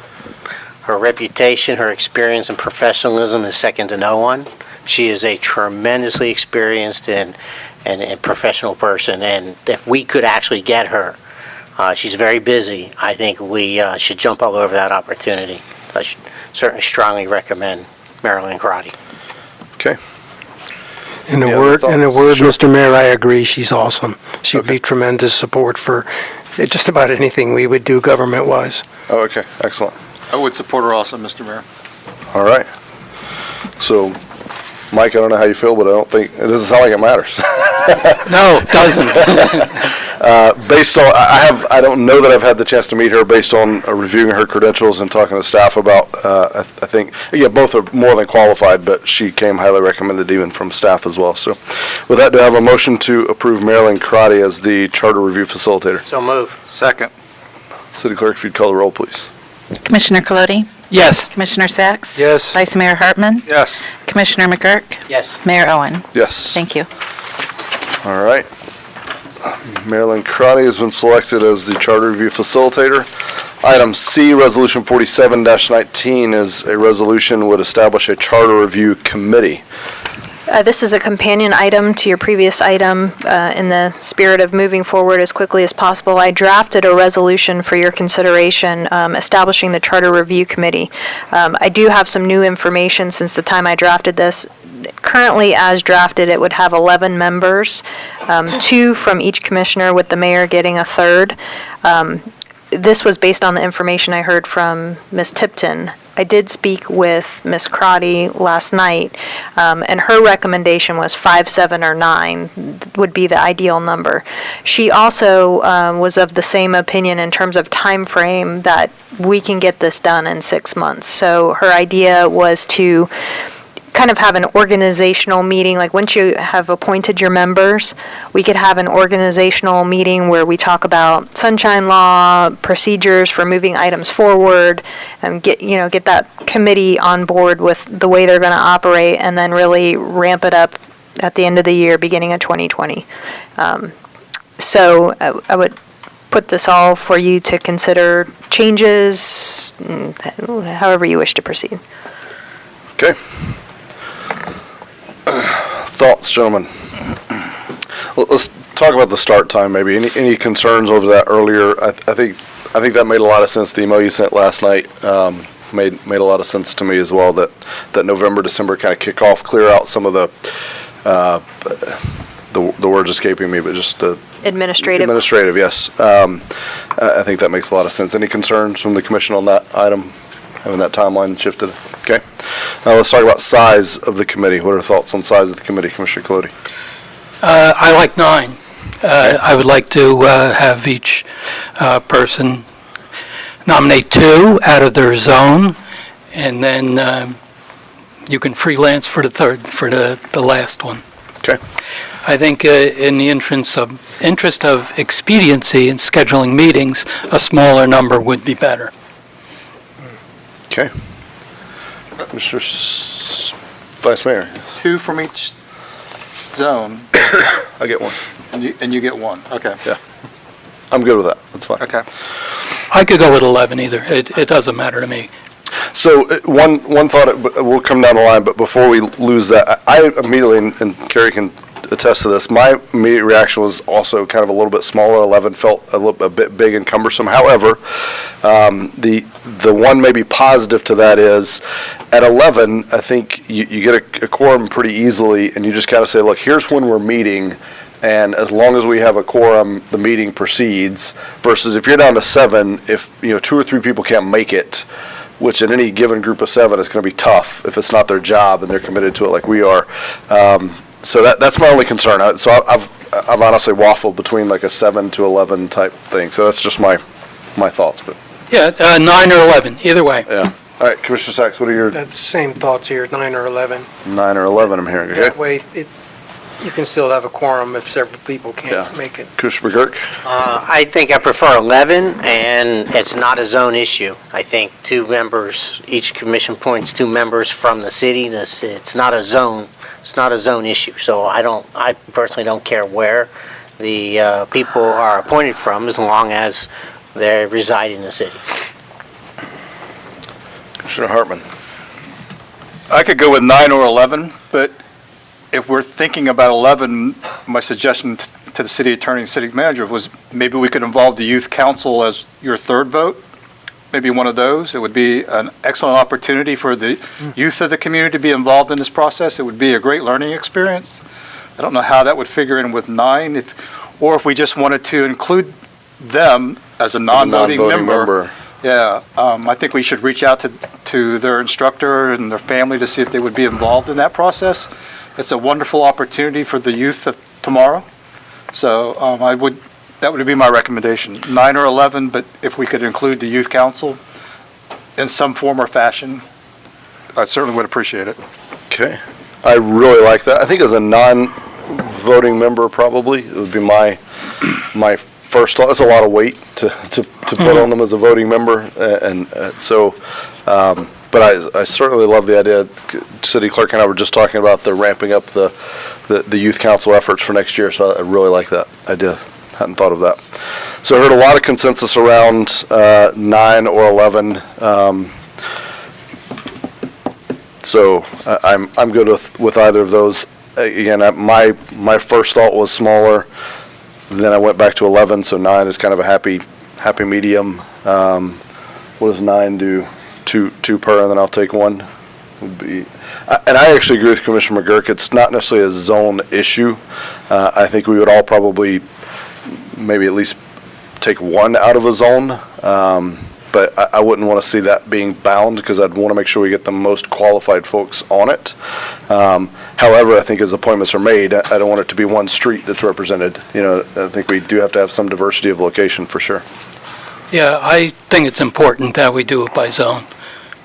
Her reputation, her experience, and professionalism is second to no one. She is a tremendously experienced and professional person, and if we could actually get her, she's very busy. I think we should jump all over that opportunity. I should certainly strongly recommend Marilyn Crotty. Okay. In a Any word, other thoughts? Sure. Mr. Mayor, I agree, she's awesome. She'd be tremendous support for just about anything we would do government-wise. Oh, okay, excellent. I would support her also, Mr. Mayor. All right. So, Mike, I don't know how you feel, but it doesn't sound like it matters. No, it doesn't. Based on, I don't know that I've had the chance to meet her based on reviewing her credentials and talking to staff about, I think, yeah, both are more than qualified, but she came highly recommended even from staff as well. So with that, do I have a motion to approve Marilyn Crotty as the charter review facilitator? So move. Second. City Clerk, if you'd call the roll, please. Commissioner Colodi, Yes. Commissioner Sacks? Yes. Vice Mayor Hartman? Yes. Commissioner McGurk? Yes. Mayor Owen? Yes. Thank you. All right. Marilyn Crotty has been selected as the charter review facilitator. Item C, Resolution 47-19 is a resolution would establish a charter review committee. This is a companion item to your previous item. In the spirit of moving forward as quickly as possible, I drafted a resolution for your consideration establishing the Charter Review Committee. I do have some new information since the time I drafted this. Currently, as drafted, it would have 11 members, 2 from each commissioner, with the mayor getting a third. This was based on the information I heard from Ms. Tipton. I did speak with Ms. Crotty last night, and her recommendation was 5, 7, or 9 would be the ideal number. She also was of the same opinion in terms of time frame that we can get this done in 6 months. So her idea was to kind of have an organizational meeting, like once you have appointed your members, we could have an organizational meeting where we talk about sunshine law, procedures for moving items forward, and get that committee on board with the way they're going to operate, and then really ramp it up at the end of the year, beginning of 2020. So I would put this all for you to consider changes, however you wish to proceed. Okay. Thoughts, gentlemen? Let's talk about the start time, maybe. Any concerns over that earlier? I think that made a lot of sense. The email you sent last night made a lot of sense to me as well. That November, December kind of kick off, clear out some of the word's escaping me, but just the Administrative. Administrative, yes. I think that makes a lot of sense. Any concerns from the commission on that item? Having that timeline shifted. Okay. Now let's talk about size of the committee. What are thoughts on size of the committee, Commissioner Colodi? I like 9. I would like to have each person nominate 2 out of their zone, and then you can freelance for the third, for the last one. Okay. I think in the interest of expediency in scheduling meetings, a smaller number would be better. Okay. Mr. Vice Mayor, 2 from each zone, I get 1. and you get 1. Okay. Yeah. I'm good with that. That's fine. Okay. I could go with 11 either. It doesn't matter to me. So one thought, we'll come down the line, but before we lose that, I immediately, and Carrie can attest to this, my immediate reaction was also kind of a little bit smaller. 11 felt a bit big and cumbersome. However, the one maybe positive to that is at 11, I think you get a quorum pretty easily, and you just kind of say, look, here's when we're meeting, and as long as we have a quorum, the meeting proceeds, versus if you're down to 7, if 2 or 3 people can't make it, which in any given group of 7 is going to be tough if it's not their job and they're committed to it like we are. So that's my only concern. So I've honestly waffled between like a 7 to 11 type thing. So that's just my thoughts. But Yeah, 9 or 11, either way. yeah. All right, Commissioner Sacks, what are your That's same thoughts here, 9 or 11. 9 or 11? I'm hearing. Okay. That way, You can still have a quorum if several people Yeah. can't make it. Commissioner McGurk? I think I prefer 11, and it's not a zone issue. I think 2 members, each commission appoints 2 members from the city. It's not a zone, issue. So I personally don't care where the people are appointed from as long as they reside in the city. Commissioner Hartman? I could go with 9 or 11, but if we're thinking about 11, my suggestion to the city attorney and city manager was maybe we could involve the youth council as your third vote, maybe one of those. It would be an excellent opportunity for the youth of the community to be involved in this process. It would be a great learning experience. I don't know how that would figure in with 9, or if we just wanted to include them as a non-voting member. Yeah, I think we should reach out to their instructor and their family to see if they would be involved in that process. It's a wonderful opportunity for the youth of tomorrow. So that would be my recommendation, 9 or 11, but if we could include the youth council in some form or fashion, I certainly would appreciate it. Okay. I really like that. I think as a non-voting member, probably, it would be my first thought. It's a lot of weight to put on them as a voting member, but I certainly love the idea. City Clerk and I were just talking about the ramping up the youth council efforts for next year, so I really like that idea. Hadn't thought of that. So I heard a lot of consensus around 9 or 11. So I'm good with either of those. Again, my first thought was smaller. Then I went back to 11, so 9 is kind of a happy medium. What does 9 do? Two per, and then I'll take 1. And I actually agree with Commissioner McGurk. It's not necessarily a zone issue. I think we would all probably maybe at least take 1 out of a zone. But I wouldn't want to see that being bound because I'd want to make sure we get the most qualified folks on it. However, I think as appointments are made, I don't want it to be one street that's represented. I think we do have to have some diversity of location for sure. Yeah, I think it's important that we do it by zone.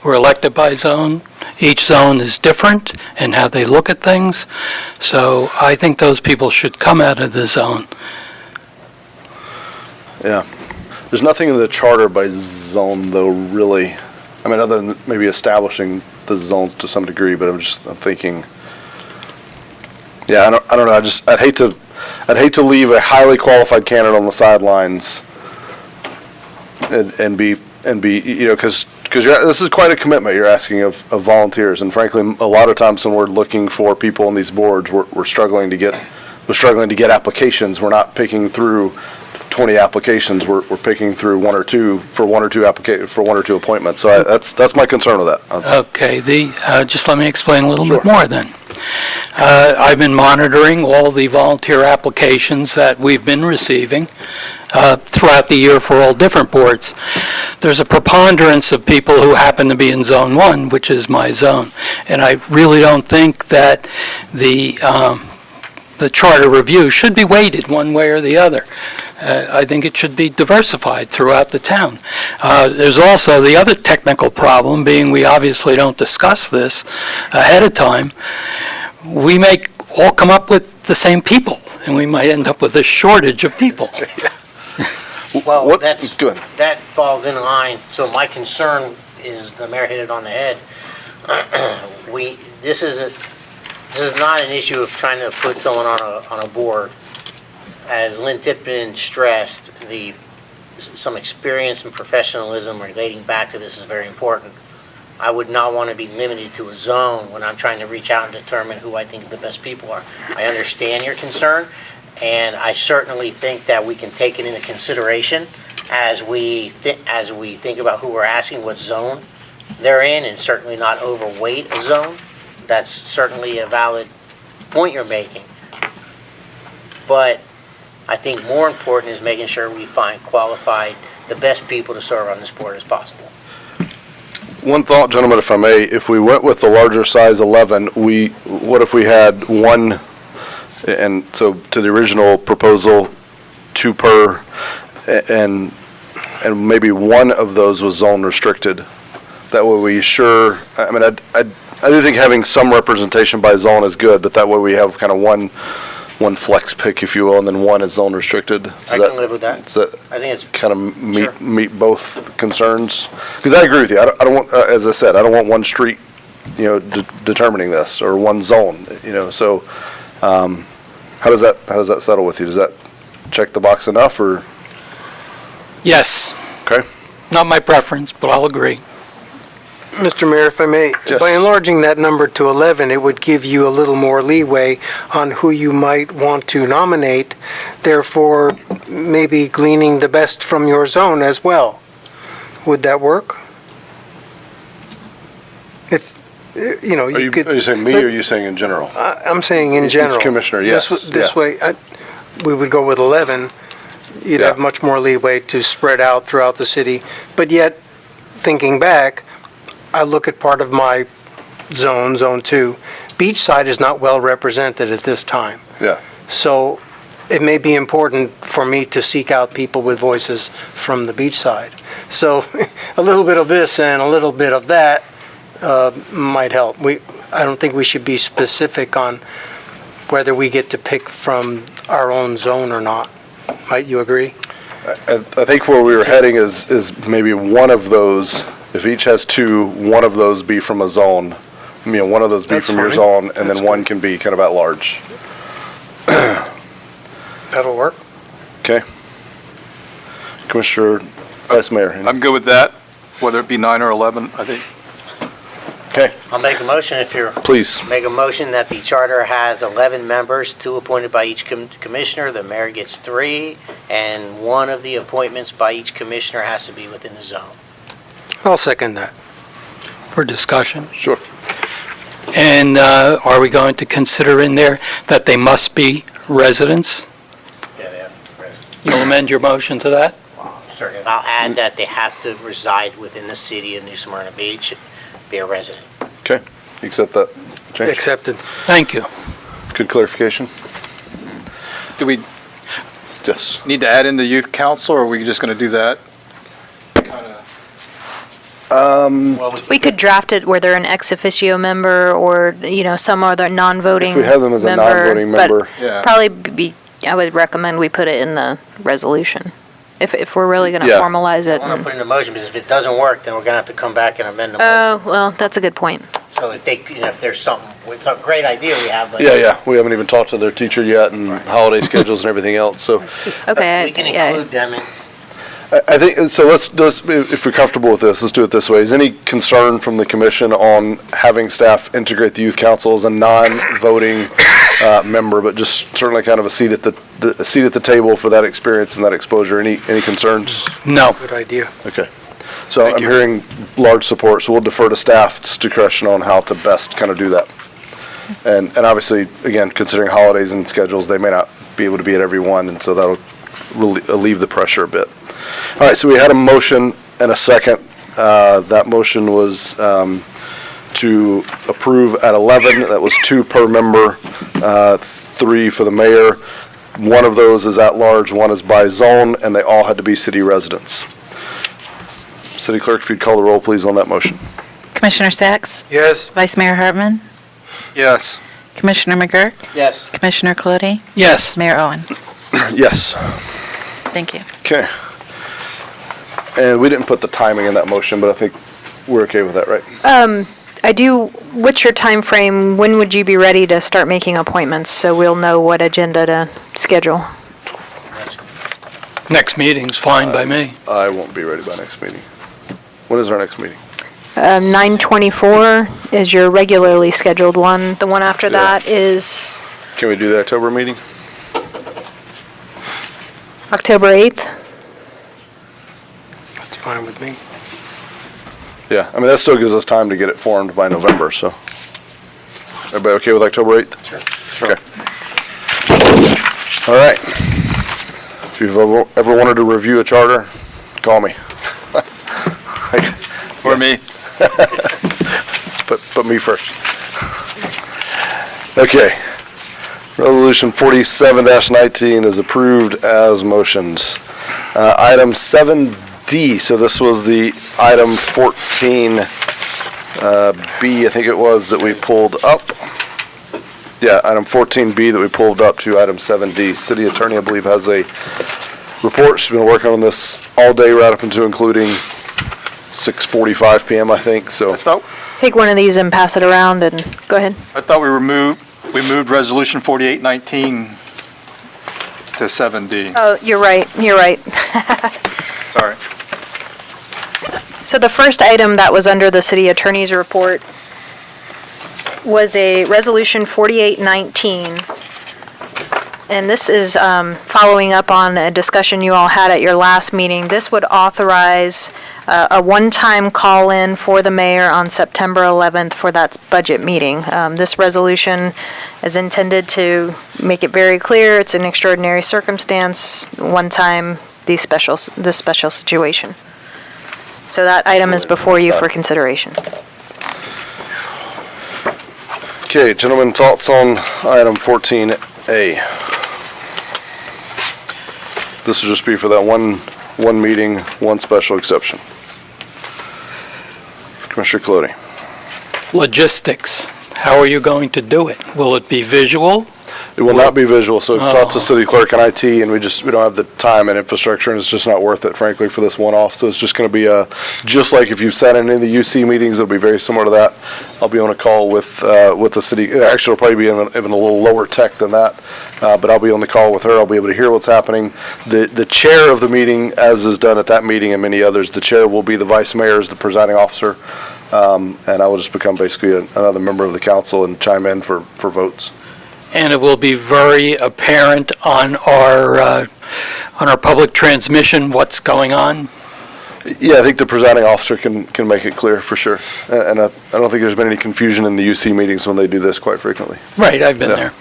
We're elected by zone. Each zone is different in how they look at things. So I think those people should come out of the zone. Yeah. There's nothing in the charter by zone, though, really. I mean, other than maybe establishing the zones to some degree, but I'm thinking. Yeah, I don't know. I'd hate to leave a highly qualified candidate on the sidelines, and be because this is quite a commitment you're asking of volunteers, and frankly, a lot of times when we're looking for people on these boards, we're struggling to get applications. We're not picking through 20 applications. We're picking through 1 or 2 for 1 or 2 appointments. So that's my concern with that. Okay, just let me explain a little bit more then. I've been monitoring all the volunteer applications that we've been receiving throughout the year for all different boards. There's a preponderance of people who happen to be in Zone 1, which is my zone. And I really don't think that the charter review should be weighted one way or the other. I think it should be diversified throughout the town. There's also the other technical problem, being we obviously don't discuss this ahead of time. We may all come up with the same people, and we might end up with a shortage of people. Well, that falls in line. So my concern is, the mayor hit it on the head. This is not an issue of trying to put someone on a board. As Lynn Tipton stressed, some experience and professionalism relating back to this is very important. I would not want to be limited to a zone when I'm trying to reach out and determine who I think the best people are. I understand your concern, and I certainly think that we can take it into consideration as we think about who we're asking, what zone they're in, and certainly not overweight a zone. That's certainly a valid point you're making. But I think more important is making sure we find qualified, the best people to serve on this board as possible. One thought, gentlemen, if I may, if we went with the larger size 11, what if we had 1, and so to the original proposal, 2 per, and maybe 1 of those was zone restricted. That way we I I do think having some representation by zone is good, but that way we have kind of one flex pick, if you will, and then one is zone restricted. I can live with that. Does that I think it's kind of Sure. meet both concerns? Because I agree with you. I don't want, as I said, I don't want one street, determining this, or one zone, so, how does that settle with you? Does that check the box enough, or, Yes, okay? not my preference, but I'll agree. Mr. Mayor, if I may, Yes. by enlarging that number to 11, it would give you a little more leeway on who you might want to nominate, therefore maybe gleaning the best from your zone as well. Would that work? If, Are you you could... saying me, or are you saying in general? I'm saying in Each general. commissioner, yes, This yeah. way, we would go with 11. You'd Yeah. have much more leeway to spread out throughout the city. But yet, thinking back, I look at part of my zone, Zone 2. Beachside is not well represented at this time. Yeah. So it may be important for me to seek out people with voices from the beachside. So a little bit of this and a little bit of that might help. I don't think we should be specific on whether we get to pick from our own zone or not. Might you agree? I think where we were heading is maybe one of those, if each has two, one of those be from a zone. One of those be That's from your fine. zone, and That's then one good. can be kind of at large. That'll work. Okay? Commissioner, Vice Mayor. I'm good with that, whether it be 9 or 11, I think. Okay, I'll make a motion if you're, please. make a motion that the charter has 11 members, 2 appointed by each commissioner, the mayor gets 3, and 1 of the appointments by each commissioner has to be within the zone. I'll second that. For discussion. Sure. And are we going to consider in there that they must be residents? Yeah, they have to reside. You'll amend your motion to that? Certainly. I'll add that they have to reside within the city of New Smyrna Beach, be a resident. Okay, you accept that change? Accepted. Thank you. Good clarification? Do we Yes. need to add in the youth council, or are we just going to do that? We could draft it where they're an ex officio member or, some other non-voting If we have them as a non-voting member. Yeah. Probably I would recommend we put it in the resolution, if we're really going to Yeah. formalize I it. want to put in a motion, because if it doesn't work, then we're going to have to come back and amend the motion. Oh, well, that's a good point. So if they, if there's something, it's a great idea we have, but. Yeah, we haven't even talked to their teacher yet, and holiday schedules and everything else, so. Okay, We can yeah. include them in. I think, so let's, if we're comfortable with this, let's do it this way. Is any concern from the commission on having staff integrate the youth council as a non-voting member, but just certainly kind of a seat at the table for that experience and that exposure? Any concerns? No. Good idea. Okay. So I'm hearing large support, so we'll defer to staff's discretion on how to best kind of do that. And obviously, again, considering holidays and schedules, they may not be able to be at every one, and so that'll relieve the pressure a bit. All right, so we had a motion and a second. That motion was to approve at 11. That was 2 per member, 3 for the mayor. One of those is at large, one is by zone, and they all had to be city residents. City Clerk, if you'd call the roll, please, on that motion. Commissioner Sacks? Yes. Vice Mayor Hartman? Yes. Commissioner McGurk? Yes. Commissioner Colodi? Yes. Mayor Owen? Yes. Thank you. Okay. And we didn't put the timing in that motion, but I think we're okay with that, right? What's your time frame? When would you be ready to start making appointments, so we'll know what agenda to schedule? Next meeting's fine by me. I won't be ready by next meeting. When is our next meeting? 9/24 is your regularly scheduled one. The one after Yeah. that is Can we do the October meeting? October 8th. That's fine with me. Yeah, I mean, that still gives us time to get it formed by November, so. Everybody okay with October 8th? Sure. Okay. All right. If you've ever wanted to review a charter, call me. Or me. But me first. Okay. Resolution 47-19 is approved as motions. Item 7D, so this was the item 14 B, I think it was, that we pulled up. Yeah, item 14B that we pulled up to item 7D. City Attorney, I believe, has a report. She's been working on this all day, right up into including 6:45 p.m., I think, so. Take one of these and pass it around and go ahead. I thought we moved Resolution 4819 to 7D. Oh, you're right. Sorry. So the first item that was under the city attorney's report was a resolution 4819. And this is following up on a discussion you all had at your last meeting. This would authorize a one-time call-in for the mayor on September 11th for that budget meeting. This resolution is intended to make it very clear it's an extraordinary circumstance, one time, this special situation. So that item is before you for consideration. Okay, gentlemen, thoughts on item 14A? This will just be for that one meeting, one special exception. Commissioner Clody. Logistics, how are you going to do it? Will it be visual? It will not be visual, so I've talked to city clerk and IT, and we don't have the time and infrastructure, and it's just not worth it, frankly, for this one-off. So it's just going to be just like if you've sat in any of the UC meetings, it'll be very similar to that. I'll be on a call with the city. Actually, it'll probably be even a little lower tech than that, but I'll be on the call with her. I'll be able to hear what's happening. The chair of the meeting, as is done at that meeting and many others, the chair will be the vice mayor as the presiding officer, and I will just become basically another member of the council and chime in for votes. And it will be very apparent on our public transmission what's going on? Yeah, I think the presiding officer can make it clear for sure. And I don't think there's been any confusion in the UC meetings when they do this quite frequently. Right, I've been there.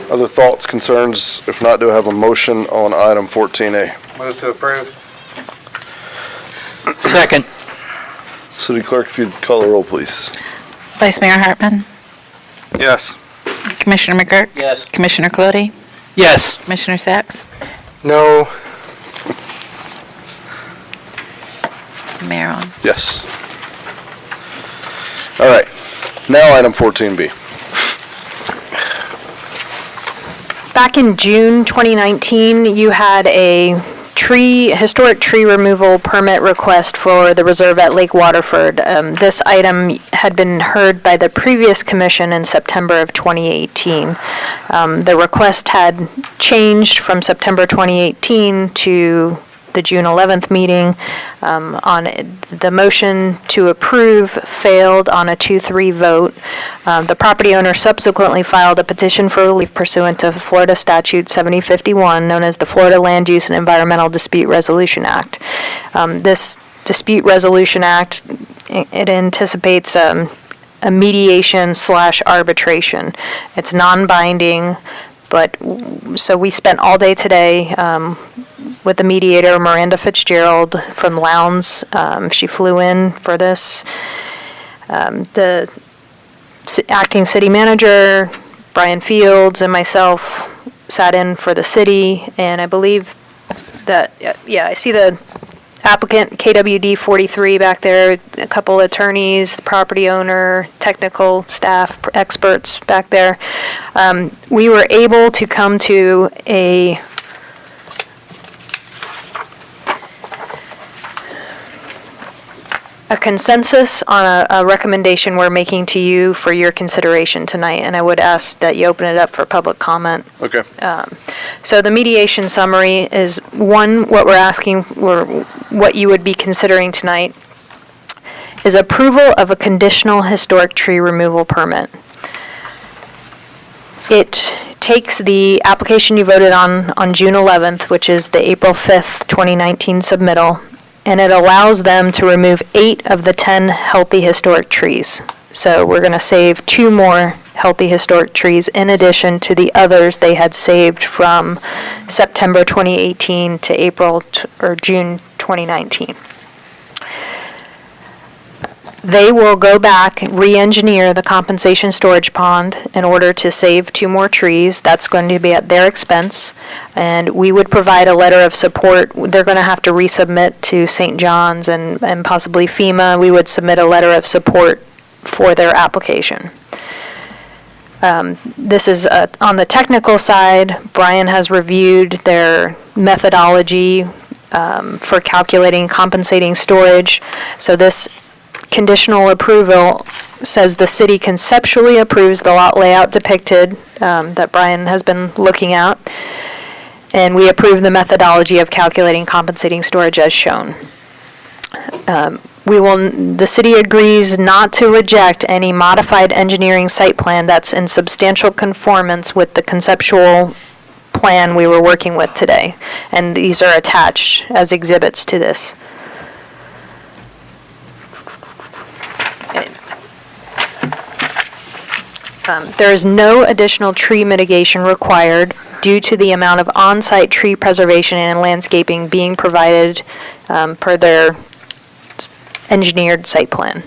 Other thoughts, concerns? If not, do I have a motion on item 14A? Move to approve. Second. City clerk, if you'd call the roll, please. Vice Mayor Hartman, Yes. Commissioner McGurk? Yes. Commissioner Clody? Yes. Commissioner Sacks? No, Mayor on. Yes. All right. Now item 14B. Back in June 2019, you had a historic tree removal permit request for the reserve at Lake Waterford. This item had been heard by the previous commission in September of 2018. The request had changed from September 2018 to the June 11th meeting. On the motion to approve failed on a 2-3 vote. The property owner subsequently filed a petition for relief pursuant to Florida Statute 7051, known as the Florida Land Use and Environmental Dispute Resolution Act. This Dispute Resolution Act, it anticipates a mediation/arbitration. It's non-binding, but so we spent all day today with the mediator, Miranda Fitzgerald from Lowndes. She flew in for this. The acting city manager, Brian Fields, and myself sat in for the city, and I believe that, I see the applicant, KWD 43 back there, a couple attorneys, the property owner, technical staff, experts back there. We were able to come to a consensus on a recommendation we're making to you for your consideration tonight, and I would ask that you open it up for public comment. Okay. So the mediation summary is, one, what we're asking, or what you would be considering tonight, is approval of a conditional historic tree removal permit. It takes the application you voted on June 11th, which is the April 5th, 2019 submittal, and it allows them to remove 8 of the 10 healthy historic trees. So we're going to save 2 more healthy historic trees in addition to the others they had saved from September 2018 to June 2019. They will go back, re-engineer the compensation storage pond in order to save 2 more trees. That's going to be at their expense. And we would provide a letter of support. They're going to have to resubmit to St. John's and possibly FEMA. We would submit a letter of support for their application. This is on the technical side. Brian has reviewed their methodology for calculating compensating storage. So this conditional approval says the city conceptually approves the lot layout depicted that Brian has been looking at, and we approve the methodology of calculating compensating storage as shown. The city agrees not to reject any modified engineering site plan that's in substantial conformance with the conceptual plan we were working with today, and these are attached as exhibits to this. There is no additional tree mitigation required due to the amount of on-site tree preservation and landscaping being provided per their engineered site plan.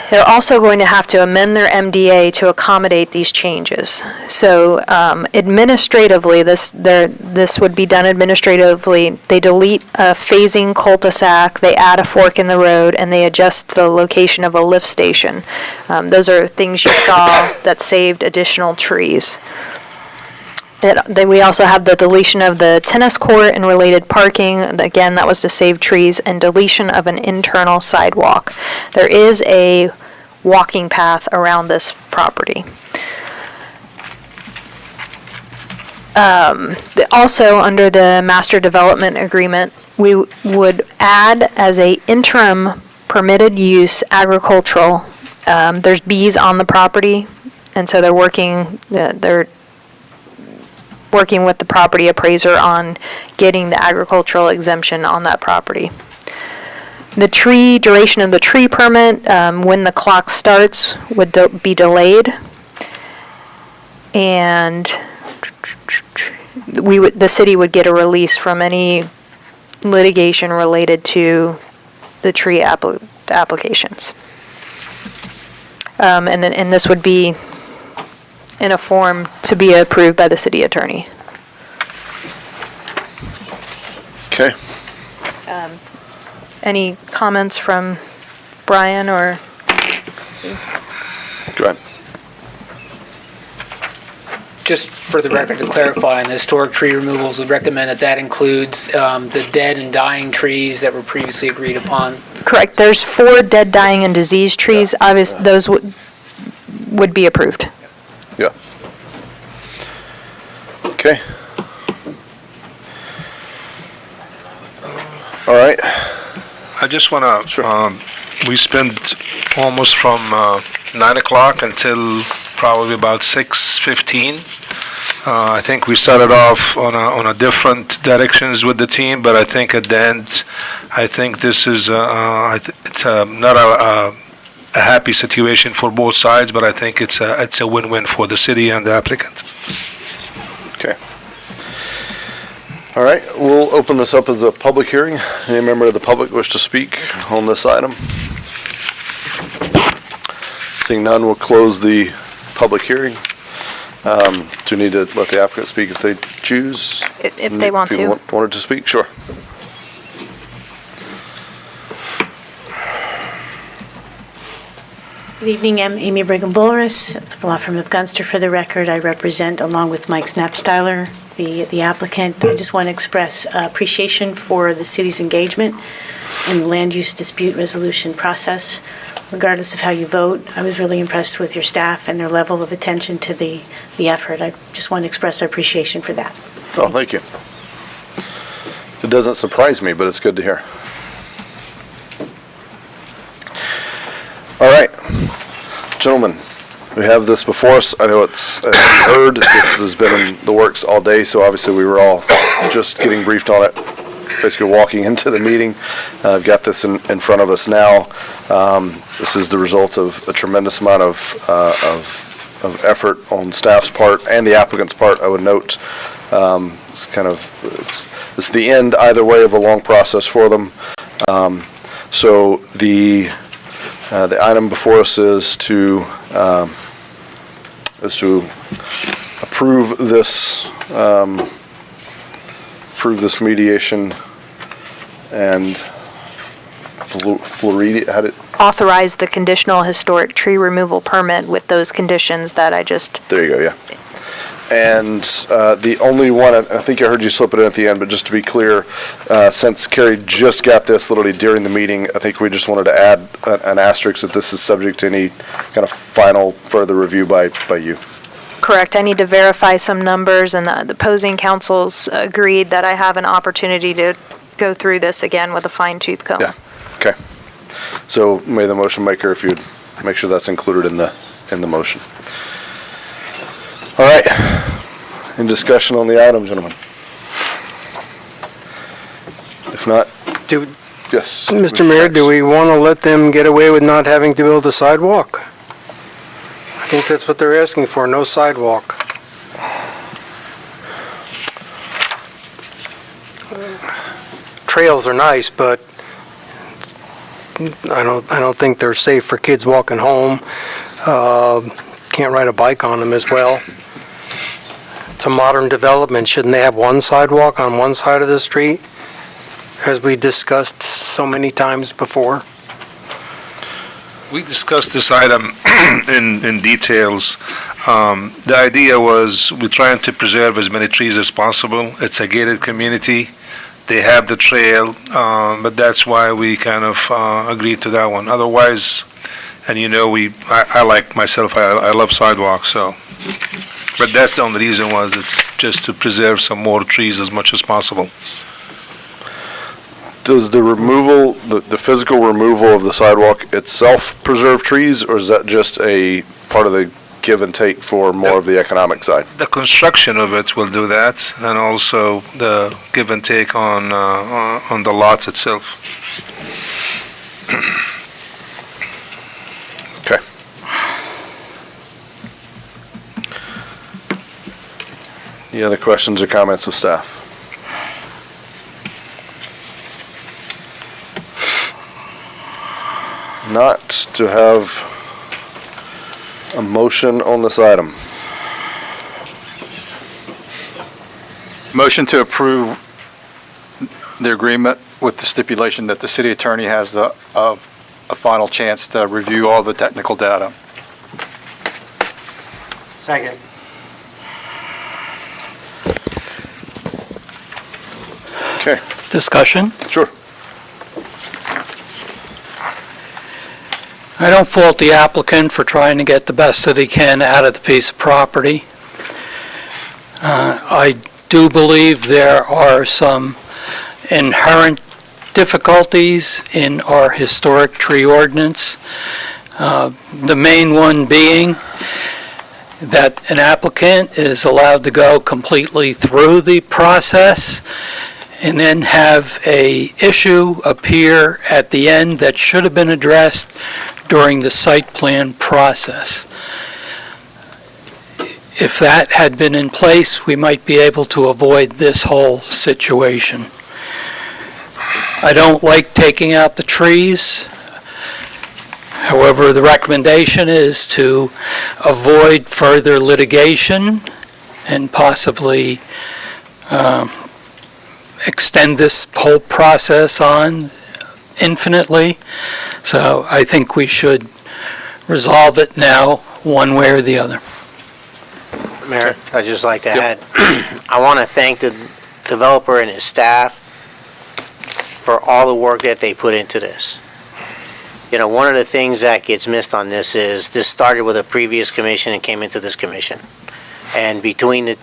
They're also going to have to amend their MDA to accommodate these changes. So administratively, this would be done administratively. They delete a phasing cul-de-sac, they add a fork in the road, and they adjust the location of a lift station. Those are things you saw that saved additional trees. We also have the deletion of the tennis court and related parking. Again, that was to save trees, and deletion of an internal sidewalk. There is a walking path around this property. Also, under the master development agreement, we would add as a interim permitted use agricultural. There's bees on the property, and so they're working with the property appraiser on getting the agricultural exemption on that property. The duration of the tree permit, when the clock starts, would be delayed. And the city would get a release from any litigation related to the tree applications. And this would be in a form to be approved by the city attorney. Okay. Any comments from Brian or? Go ahead. Just for the record, to clarify, on the historic tree removals, we recommend that includes the dead and dying trees that were previously agreed upon. Correct. There's 4 dead, dying, and diseased trees. Obviously, those would be approved. Yeah. Okay. All right. I just want to, we spent almost from 9 o'clock until probably about 6:15. I think we started off on a different directions with the team, but I think at the end, I think this is it's not a happy situation for both sides, but I think it's a win-win for the city and the applicant. Okay. All right, we'll open this up as a public hearing. Any member of the public wish to speak on this item? Seeing none, we'll close the public hearing. Do you need to let the applicant speak if they choose? If they want If you to. wanted to speak, sure. Good evening, I'm Amy Brigham-Bulris of the law firm of Gunster. For the record, I represent, along with Mike Snapsteiler, the applicant. I just want to express appreciation for the city's engagement in the land use dispute resolution process. Regardless of how you vote, I was really impressed with your staff and their level of attention to the effort. I just want to express our appreciation for that. Oh, thank you. It doesn't surprise me, but it's good to hear. All right, gentlemen, we have this before us. I know it's, as you heard, this has been in the works all day, so obviously we were all just getting briefed on it, basically walking into the meeting. I've got this in front of us now. This is the result of a tremendous amount of effort on staff's part and the applicant's part, I would note. It's the end either way of a long process for them. So the The item before us is to approve this mediation and Florida, had it, Authorize the conditional historic tree removal permit with those conditions that I just, there you go, yeah. And the only one, I think I heard you slip it in at the end, but just to be clear, since Carrie just got this literally during the meeting, I think we just wanted to add an asterisk that this is subject to any kind of final further review by you. correct, I need to verify some numbers, and the opposing councils agreed that I have an opportunity to go through this again with a fine tooth comb. Yeah, okay. So may the motion maker, if you'd make sure that's included in the motion. All right, any discussion on the item, gentlemen? If not, yes. Mr. Mayor, do we want to let them get away with not having to build a sidewalk? I think that's what they're asking for, no sidewalk. Trails are nice, but I don't think they're safe for kids walking home. Can't ride a bike on them as well. It's a modern development. Shouldn't they have one sidewalk on one side of the street, as we discussed so many times before? We discussed this item in details. The idea was we're trying to preserve as many trees as possible. It's a gated community. They have the trail, but that's why we kind of agreed to that one. Otherwise, and I like myself, I love sidewalks, so. But that's the only reason was it's just to preserve some more trees as much as possible. Does the removal, the physical removal of the sidewalk itself preserve trees, or is that just a part of the give and take for more of the economic side? The construction of it will do that, and also the give and take on the lots itself. Okay. Any other questions or comments of staff? Not to have a motion on this item. Motion to approve the agreement with the stipulation that the city attorney has a final chance to review all the technical data. Second. Okay, Discussion? sure. I don't fault the applicant for trying to get the best that he can out of the piece of property. I do believe there are some inherent difficulties in our historic tree ordinance. The main one being that an applicant is allowed to go completely through the process and then have a issue appear at the end that should have been addressed during the site plan process. If that had been in place, we might be able to avoid this whole situation. I don't like taking out the trees. However, the recommendation is to avoid further litigation and possibly extend this whole process on infinitely. So I think we should resolve it now, one way or the other. Mayor, I'd just like to add, I want to thank the developer and his staff for all the work that they put into this. You know, one of the things that gets missed on this is this started with a previous commission and came into this commission. And between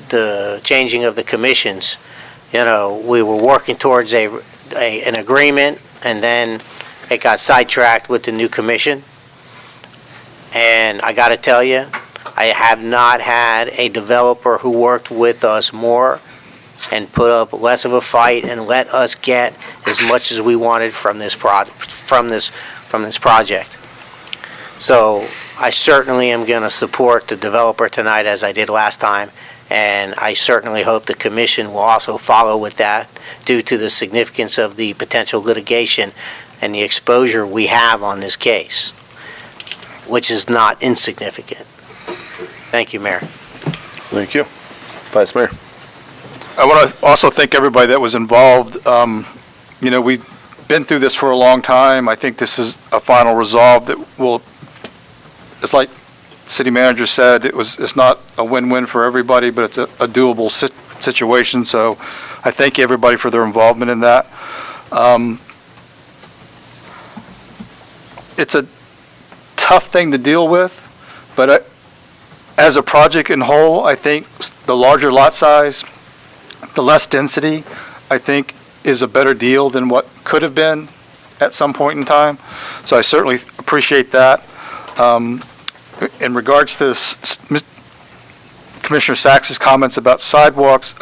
the changing of the commissions, you know, we were working towards an agreement, and then it got sidetracked with the new commission. And I got to tell you, I have not had a developer who worked with us more and put up less of a fight and let us get as much as we wanted from this project. So I certainly am going to support the developer tonight as I did last time, and I certainly hope the commission will also follow with that due to the significance of the potential litigation and the exposure we have on this case, which is not insignificant. Thank you, Mayor. Thank you. Vice Mayor. I want to also thank everybody that was involved. We've been through this for a long time. I think this is a final resolve that will, it's like the city manager said, it's not a win-win for everybody, but it's a doable situation. So I thank everybody for their involvement in that. It's a tough thing to deal with, but as a project in whole, I think the larger lot size, the less density, I think is a better deal than what could have been at some point in time. So I certainly appreciate that. In regards to Commissioner Sachs's comments about sidewalks,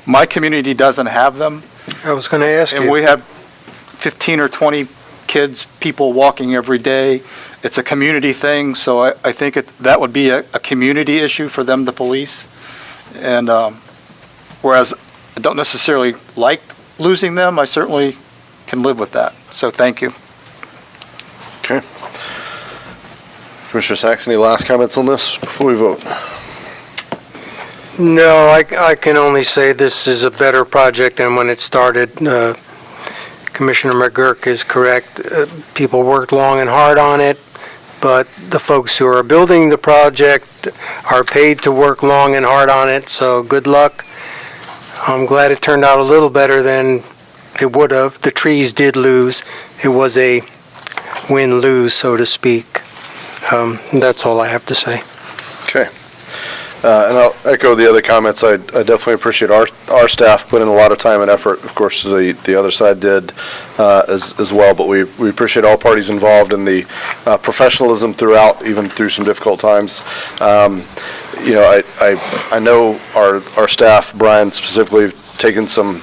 my community doesn't have them. I was going to ask you. And we have 15 or 20 people walking every day. It's a community thing, so I think that would be a community issue for them to police. And whereas I don't necessarily like losing them, I certainly can live with that. So thank you. Okay. Commissioner Sachs, any last comments on this before we vote? No, I can only say this is a better project than when it started. Commissioner McGurk is correct. People worked long and hard on it, but the folks who are building the project are paid to work long and hard on it, so good luck. I'm glad it turned out a little better than it would have. The trees did lose. It was a win-lose, so to speak. That's all I have to say. Okay. And I'll echo the other comments. I definitely appreciate our staff put in a lot of time and effort. Of course, the other side did as well, but we appreciate all parties involved and the professionalism throughout, even through some difficult times. I know our staff, Brian specifically, have taken some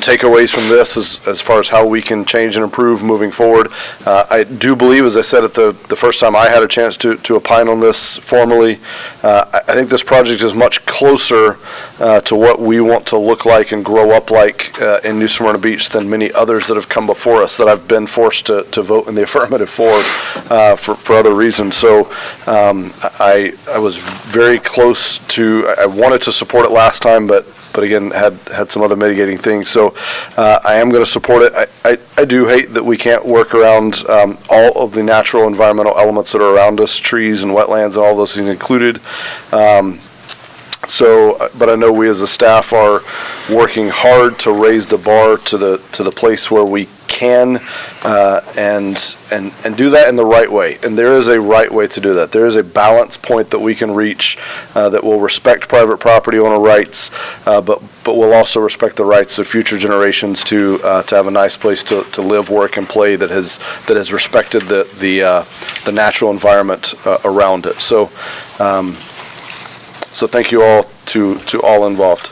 takeaways from this as far as how we can change and improve moving forward. I do believe, as I said at the first time I had a chance to opine on this formally, I think this project is much closer to what we want to look like and grow up like in New Smyrna Beach than many others that have come before us that I've been forced to vote in the affirmative for other reasons. So I was very close to, I wanted to support it last time, but again, had some other mitigating things. So I am going to support it. I do hate that we can't work around all of the natural environmental elements that are around us, trees and wetlands and all those things included. But I know we as a staff are working hard to raise the bar to the place where we can and do that in the right way. And there is a right way to do that. There is a balance point that we can reach that will respect private property owner rights, but will also respect the rights of future generations to have a nice place to live, work, and play that has respected the natural environment around it. So thank you all to all involved.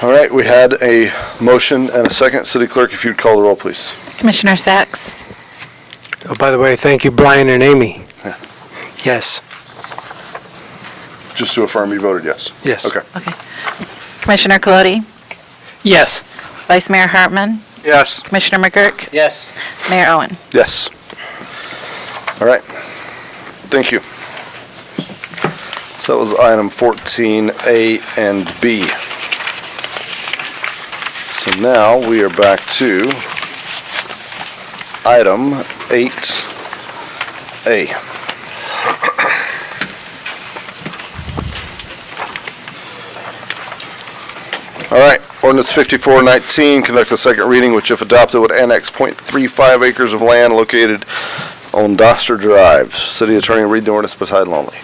All right, we had a motion and a second. City Clerk, if you'd call the roll, please. Commissioner Sachs. Oh, by the way, thank you, Brian and Amy. Yeah. Yes. Just to affirm, you voted yes? Yes. Okay. Okay. Commissioner Colodi. Yes. Vice Mayor Hartman. Yes. Commissioner McGurk. Yes. Mayor Owen. Yes. All right. Thank you. So that was item 14A and B. So now we are back to item 8A. All right, ordinance 5419, conduct a second reading, which if adopted would annex .35 acres of land located on Doster Drive. City Attorney, read the ordinance by title only.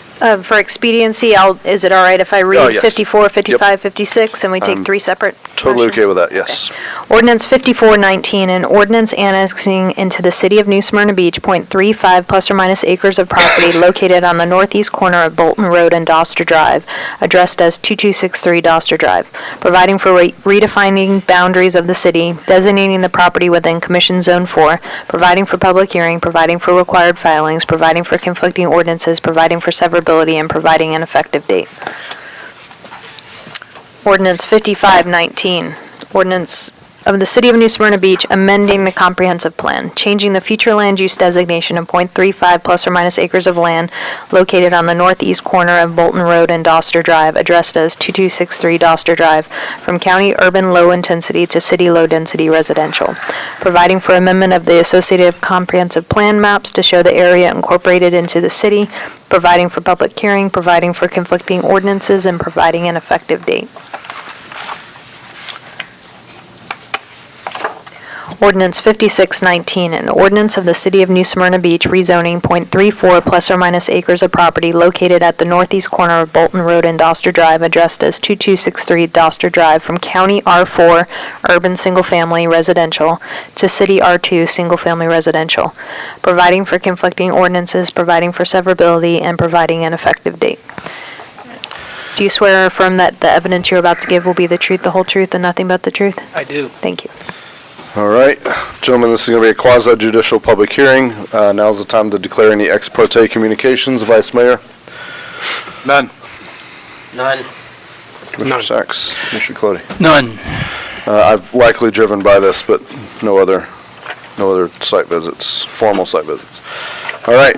For expediency, is it all right if I read yes. 54, 55, 56, and we take three separate? Totally motions? okay with that, yes. Ordinance 5419, an ordinance annexing into the city of New Smyrna Beach .35 plus or minus acres of property located on the northeast corner of Bolton Road and Doster Drive, addressed as 2263 Doster Drive, providing for redefining boundaries of the city, designating the property within Commission Zone 4, providing for public hearing, providing for required filings, providing for conflicting ordinances, providing for severability, and providing an effective date. Ordinance 5519, ordinance of the City of New Smyrna Beach amending the comprehensive plan, changing the future land use designation of .35 plus or minus acres of land located on the northeast corner of Bolton Road and Doster Drive, addressed as 2263 Doster Drive, from county urban low intensity to city low density residential, providing for amendment of the associated comprehensive plan maps to show the area incorporated into the city, providing for public hearing, providing for conflicting ordinances, and providing an effective date. Ordinance 5619, an ordinance of the City of New Smyrna Beach rezoning .34 plus or minus acres of property located at the northeast corner of Bolton Road and Doster Drive, addressed as 2263 Doster Drive, from County R4 Urban Single Family Residential to City R2 Single Family Residential, providing for conflicting ordinances, providing for severability, and providing an effective date. Do you swear or affirm that the evidence you're about to give will be the truth, the whole truth, and nothing but the truth? I do. Thank you. All right, gentlemen, this is going to be a quasi-judicial public hearing. Now's the time to declare any ex parte communications. Vice Mayor? None. None. Commissioner Sacks? Commissioner Clody? None. I've likely driven by this, but no other site visits, formal site visits. All right,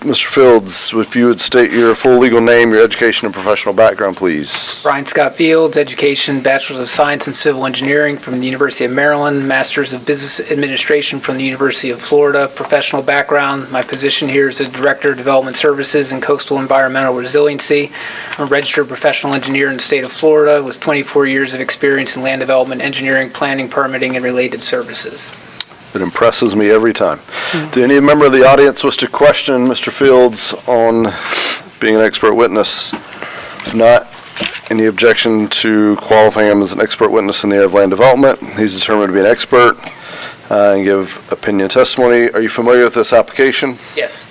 Mr. Fields, if you would state your full legal name, your education, and professional background, please. Brian Scott Fields, education, Bachelor's of Science in Civil Engineering from the University of Maryland, Master's of Business Administration from the University of Florida. Professional background, my position here is a Director of Development Services and Coastal Environmental Resiliency. I'm a registered professional engineer in the state of Florida with 24 years of experience in land development, engineering, planning, permitting, and related services. It impresses me every time. Do any member of the audience wish to question Mr. Fields on being an expert witness? If not, any objection to qualifying him as an expert witness in the area of land development? He's determined to be an expert and give opinion testimony. Are you familiar with this application? Yes.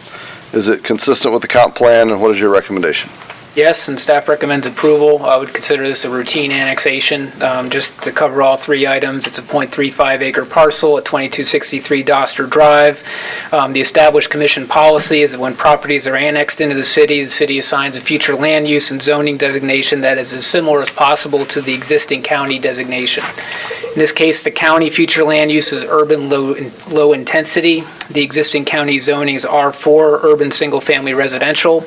Is it consistent with the comp plan, and what is your recommendation? Yes, and staff recommends approval. I would consider this a routine annexation. Just to cover all three items, it's a .35 acre parcel at 2263 Doster Drive. The established commission policy is that when properties are annexed into the city assigns a future land use and zoning designation that is as similar as possible to the existing county designation. In this case, the county future land use is urban low intensity. The existing county zoning is R4 urban single family residential.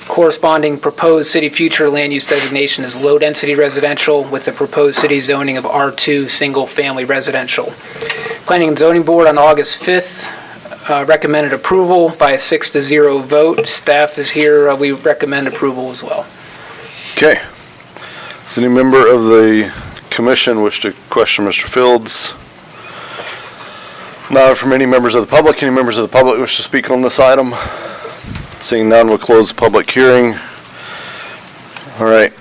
Corresponding proposed city future land use designation is low density residential with the proposed city zoning of R2 single family residential. Planning and Zoning Board on August 5th recommended approval by a 6-0 vote. Staff is here. We recommend approval as well. Okay. Does any member of the commission wish to question Mr. Fields? Not from any members of the public. Any members of the public wish to speak on this item? Seeing none, we'll close the public hearing. All right.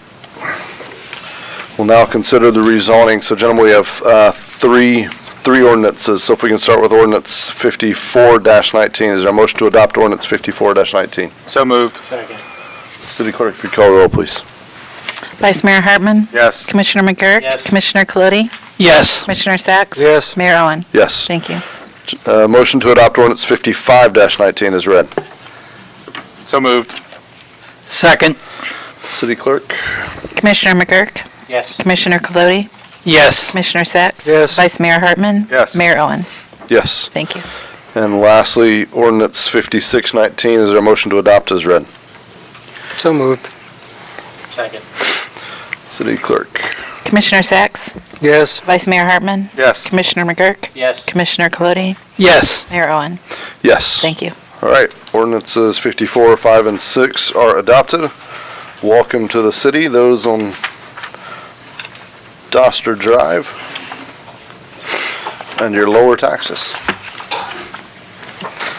We'll now consider the rezoning. So, gentlemen, we have three ordinances. So if we can start with ordinance 54-19. Is there a motion to adopt ordinance 54-19? So moved. Second. City Clerk, if you'd call the roll, please. Vice Mayor Hartman? Yes. Commissioner McGurk? Yes. Commissioner Clody? Yes. Commissioner Sacks? Yes. Mayor Owen? Yes. Thank you. Motion to adopt ordinance 55-19 is read. So moved. Second. City Clerk? Commissioner McGurk? Yes. Commissioner Clody? Yes. Commissioner Sacks? Yes. Vice Mayor Hartman? Yes. Mayor Owen? Yes. Thank you. And lastly, ordinance 56-19. Is there a motion to adopt as read? So moved. Second. City Clerk? Commissioner Sacks? Yes. Vice Mayor Hartman? Yes. Commissioner McGurk? Yes. Commissioner Clody? Yes. Mayor Owen? Yes. Thank you. All right, ordinances 54, 5, and 6 are adopted. Welcome to the city, those on Doster Drive, and your lower taxes.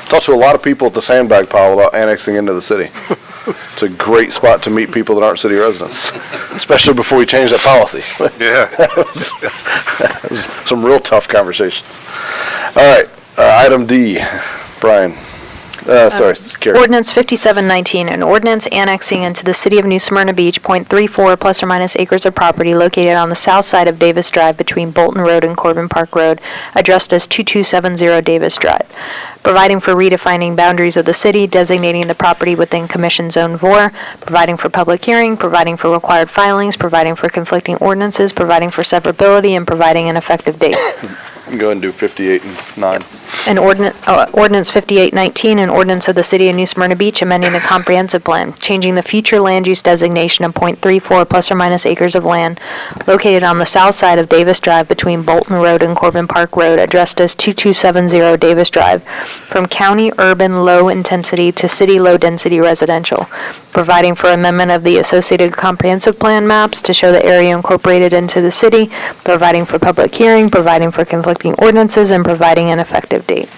Talked to a lot of people at the sandbag pile about annexing into the city. It's a great spot to meet people that aren't city residents, especially before we change that policy. Yeah. That was some real tough conversations. All right, item D, Brian. Sorry, it's carried. Ordinance 5719, an ordinance annexing into the City of New Smyrna Beach .34 plus or minus acres of property located on the south side of Davis Drive between Bolton Road and Corbin Park Road, addressed as 2270 Davis Drive. Providing for redefining boundaries of the city, designating the property within Commission Zone 4, providing for public hearing, providing for required filings, providing for conflicting ordinances, providing for severability, and providing an effective date. Go ahead and do 58 and 9. An ordinance 5819, an ordinance of the City of New Smyrna Beach amending the comprehensive plan, changing the future land use designation of .34 plus or minus acres of land located on the south side of Davis Drive between Bolton Road and Corbin Park Road, addressed as 2270 Davis Drive, from county urban low intensity to city low density residential, providing for amendment of the associated comprehensive plan maps to show the area incorporated into the city, providing for public hearing, providing for conflicting ordinances, and providing an effective date.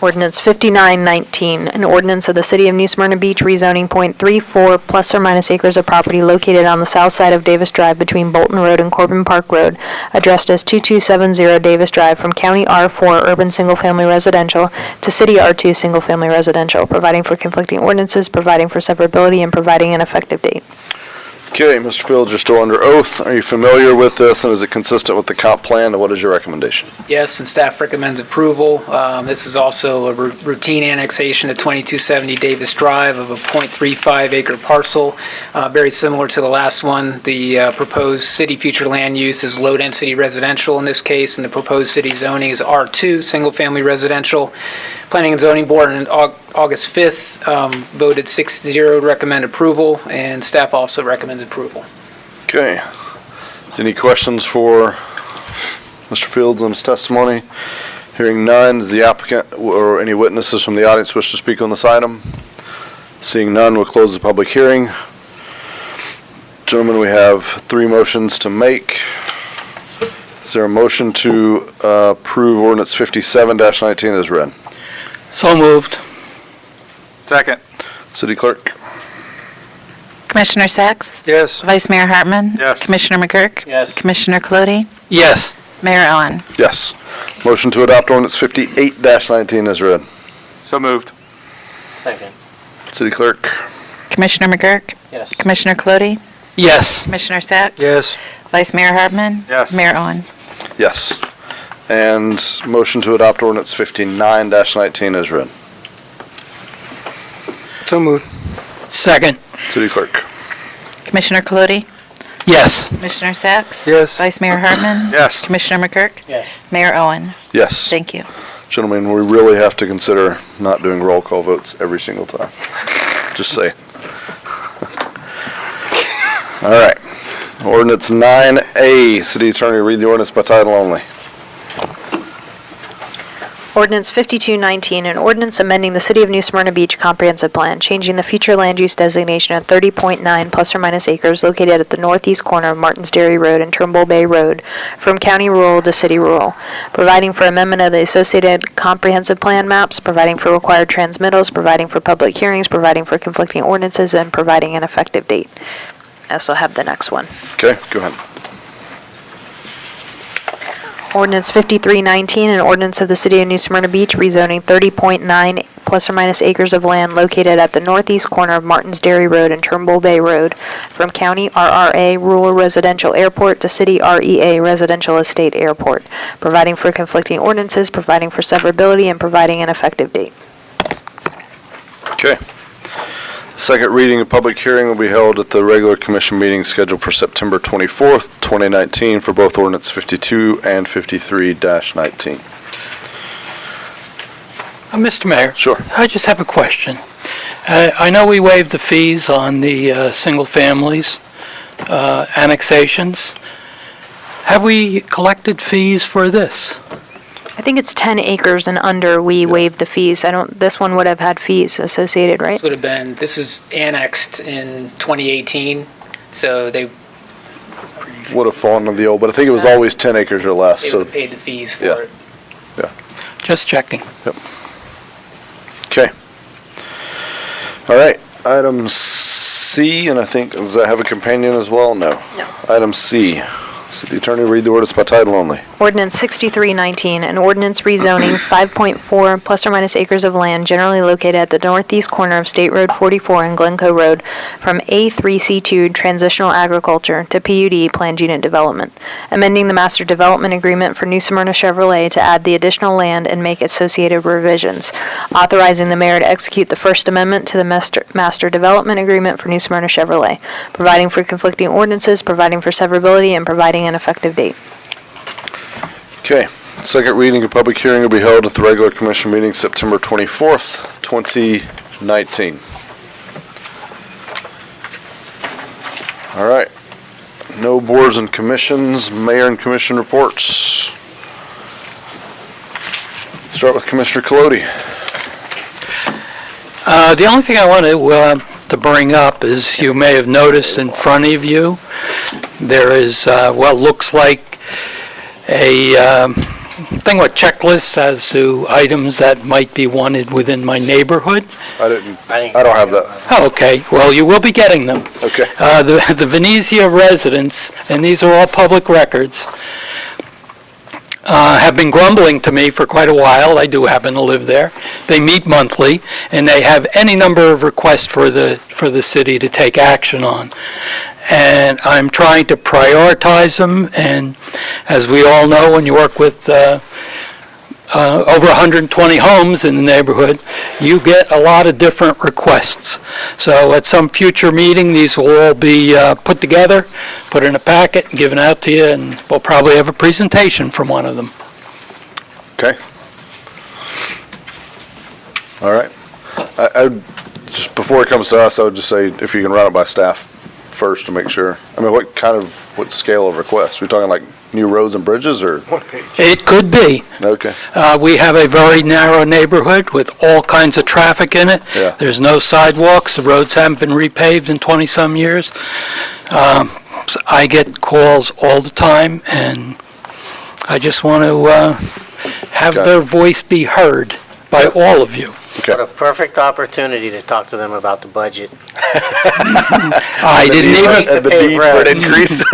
Ordinance 5919, an ordinance of the City of New Smyrna Beach rezoning .34 plus or minus acres of property located on the south side of Davis Drive between Bolton Road and Corbin Park Road, addressed as 2270 Davis Drive, from County R4 Urban Single Family Residential to City R2 Single Family Residential, providing for conflicting ordinances, providing for severability, and providing an effective date. Okay, Mr. Fields, you're still under oath. Are you familiar with this, and is it consistent with the comp plan, and what is your recommendation? Yes, and staff recommends approval. This is also a routine annexation to 2270 Davis Drive of a .35 acre parcel, very similar to the last one. The proposed city future land use is low-density residential in this case, and the proposed city zoning is R2, single-family residential. Planning and Zoning Board on August 5th voted 6-0 to recommend approval, and staff also recommends approval. Okay. Is any questions for Mr. Fields on his testimony? Hearing none, does the applicant or any witnesses from the audience wish to speak on this item? Seeing none, we'll close the public hearing. Gentlemen, we have 3 motions to make. Is there a motion to approve ordinance 57-19 as read? So moved. Second. City Clerk? Commissioner Sacks? Yes. Vice Mayor Hartman? Yes. Commissioner McGurk? Yes. Commissioner Colodi? Yes. Mayor Owen? Yes. Motion to adopt ordinance 58-19 as read. So moved. Second. City Clerk? Commissioner McGurk? Yes. Commissioner Colodi? Yes. Commissioner Sacks? Yes. Vice Mayor Hartman? Yes. Mayor Owen? Yes. And motion to adopt ordinance 59-19 as read. So moved. Second. City Clerk? Commissioner Colodi? Yes. Commissioner Sacks? Yes. Vice Mayor Hartman? Yes. Commissioner McGurk? Yes. Mayor Owen? Yes. Thank you. Gentlemen, we really have to consider not doing roll call votes every single time. Just say. All right. Ordinance 9A, City Attorney, read the ordinance by title only. Ordinance 5219, an ordinance amending the City of New Smyrna Beach Comprehensive Plan, changing the future land use designation of 30.9 plus or minus acres located at the northeast corner of Martins Dairy Road and Turnbull Bay Road from county rural to city rural, providing for amendment of the associated comprehensive plan maps, providing for required transmittals, providing for public hearings, providing for conflicting ordinances, and providing an effective date. I also have the next one. Okay, go ahead. Ordinance 5319, an ordinance of the City of New Smyrna Beach rezoning 30.9 plus or minus acres of land located at the northeast corner of Martins Dairy Road and Turnbull Bay Road from County RRA Rural Residential Airport to City REA Residential Estate Airport, providing for conflicting ordinances, providing for severability, and providing an effective date. Okay. Second reading and public hearing will be held at the regular commission meeting scheduled for September 24th, 2019 for both ordinance 52 and 53-19. Mr. Mayor? Sure. I just have a question. I know we waived the fees on the single families, annexations. Have we collected fees for this? I think it's 10 acres and under, we waived the fees. This one would have had fees associated, right? This is annexed in 2018, so they Would have fallen on the old, but I think it was always 10 acres or less. would So, have paid the fees for yeah. it. yeah. Just checking. Okay. All right. Item C, and I think, does that have a companion as well? No. No. Item C, City Attorney, read the ordinance by title only. Ordinance 6319, an ordinance rezoning 5.4 plus or minus acres of land generally located at the northeast corner of State Road 44 and Glencoe Road from A3C2 transitional agriculture to PUD planned unit development. Amending the master development agreement for New Smyrna Chevrolet to add the additional land and make associated revisions. Authorizing the mayor to execute the First Amendment to the master development agreement for New Smyrna Chevrolet. Providing for conflicting ordinances, providing for severability, and providing an effective date. Okay. Second reading and public hearing will be held at the regular commission meeting September 24th, 2019. All right. No boards and commissions, mayor and commission reports. Start with Commissioner Colodi. The only thing I want to bring up is you may have noticed in front of you, there is what looks like a thing with checklists as to items that might be wanted within my neighborhood. I don't have that. Oh, okay. Well, you will be getting them. Okay. The Venezia residents, and these are all public records, have been grumbling to me for quite a while. I do happen to live there. They meet monthly, and they have any number of requests for the city to take action on. And I'm trying to prioritize them, and as we all know, when you work with over 120 homes in the neighborhood, you get a lot of different requests. So at some future meeting, these will all be put together, put in a packet, and given out to you, and we'll probably have a presentation from one of them. Okay. All right. I just before it comes to us, I would just say if you can run it by staff first to make sure. I mean, what scale of requests? We're talking like new roads and bridges, or? It could be. Okay. We have a very narrow neighborhood with all kinds of traffic in it. Yeah. There's no sidewalks. The roads haven't been repaved in 20-some years. So I get calls all the time, and I just want to have their voice be heard by all of you. What a perfect opportunity to talk to them about the budget. I didn't even... The need for an increase.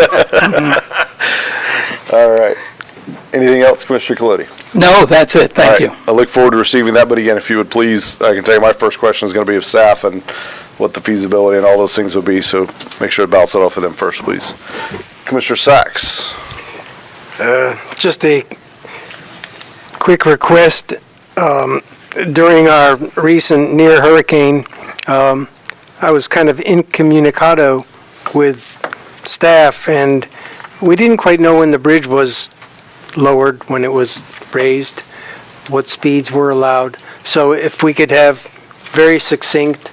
All right. Anything else, Commissioner Colodi? No, that's it. Thank you. I look forward to receiving that, but again, if you would please, I can tell you my first question is going to be of staff and what the feasibility and all those things would be, so make sure to bounce it off of them first, please. Commissioner Sachs. Just a quick request. During our recent near hurricane, I was kind of incommunicado with staff, and we didn't quite know when the bridge was lowered, when it was raised, what speeds were allowed. So if we could have very succinct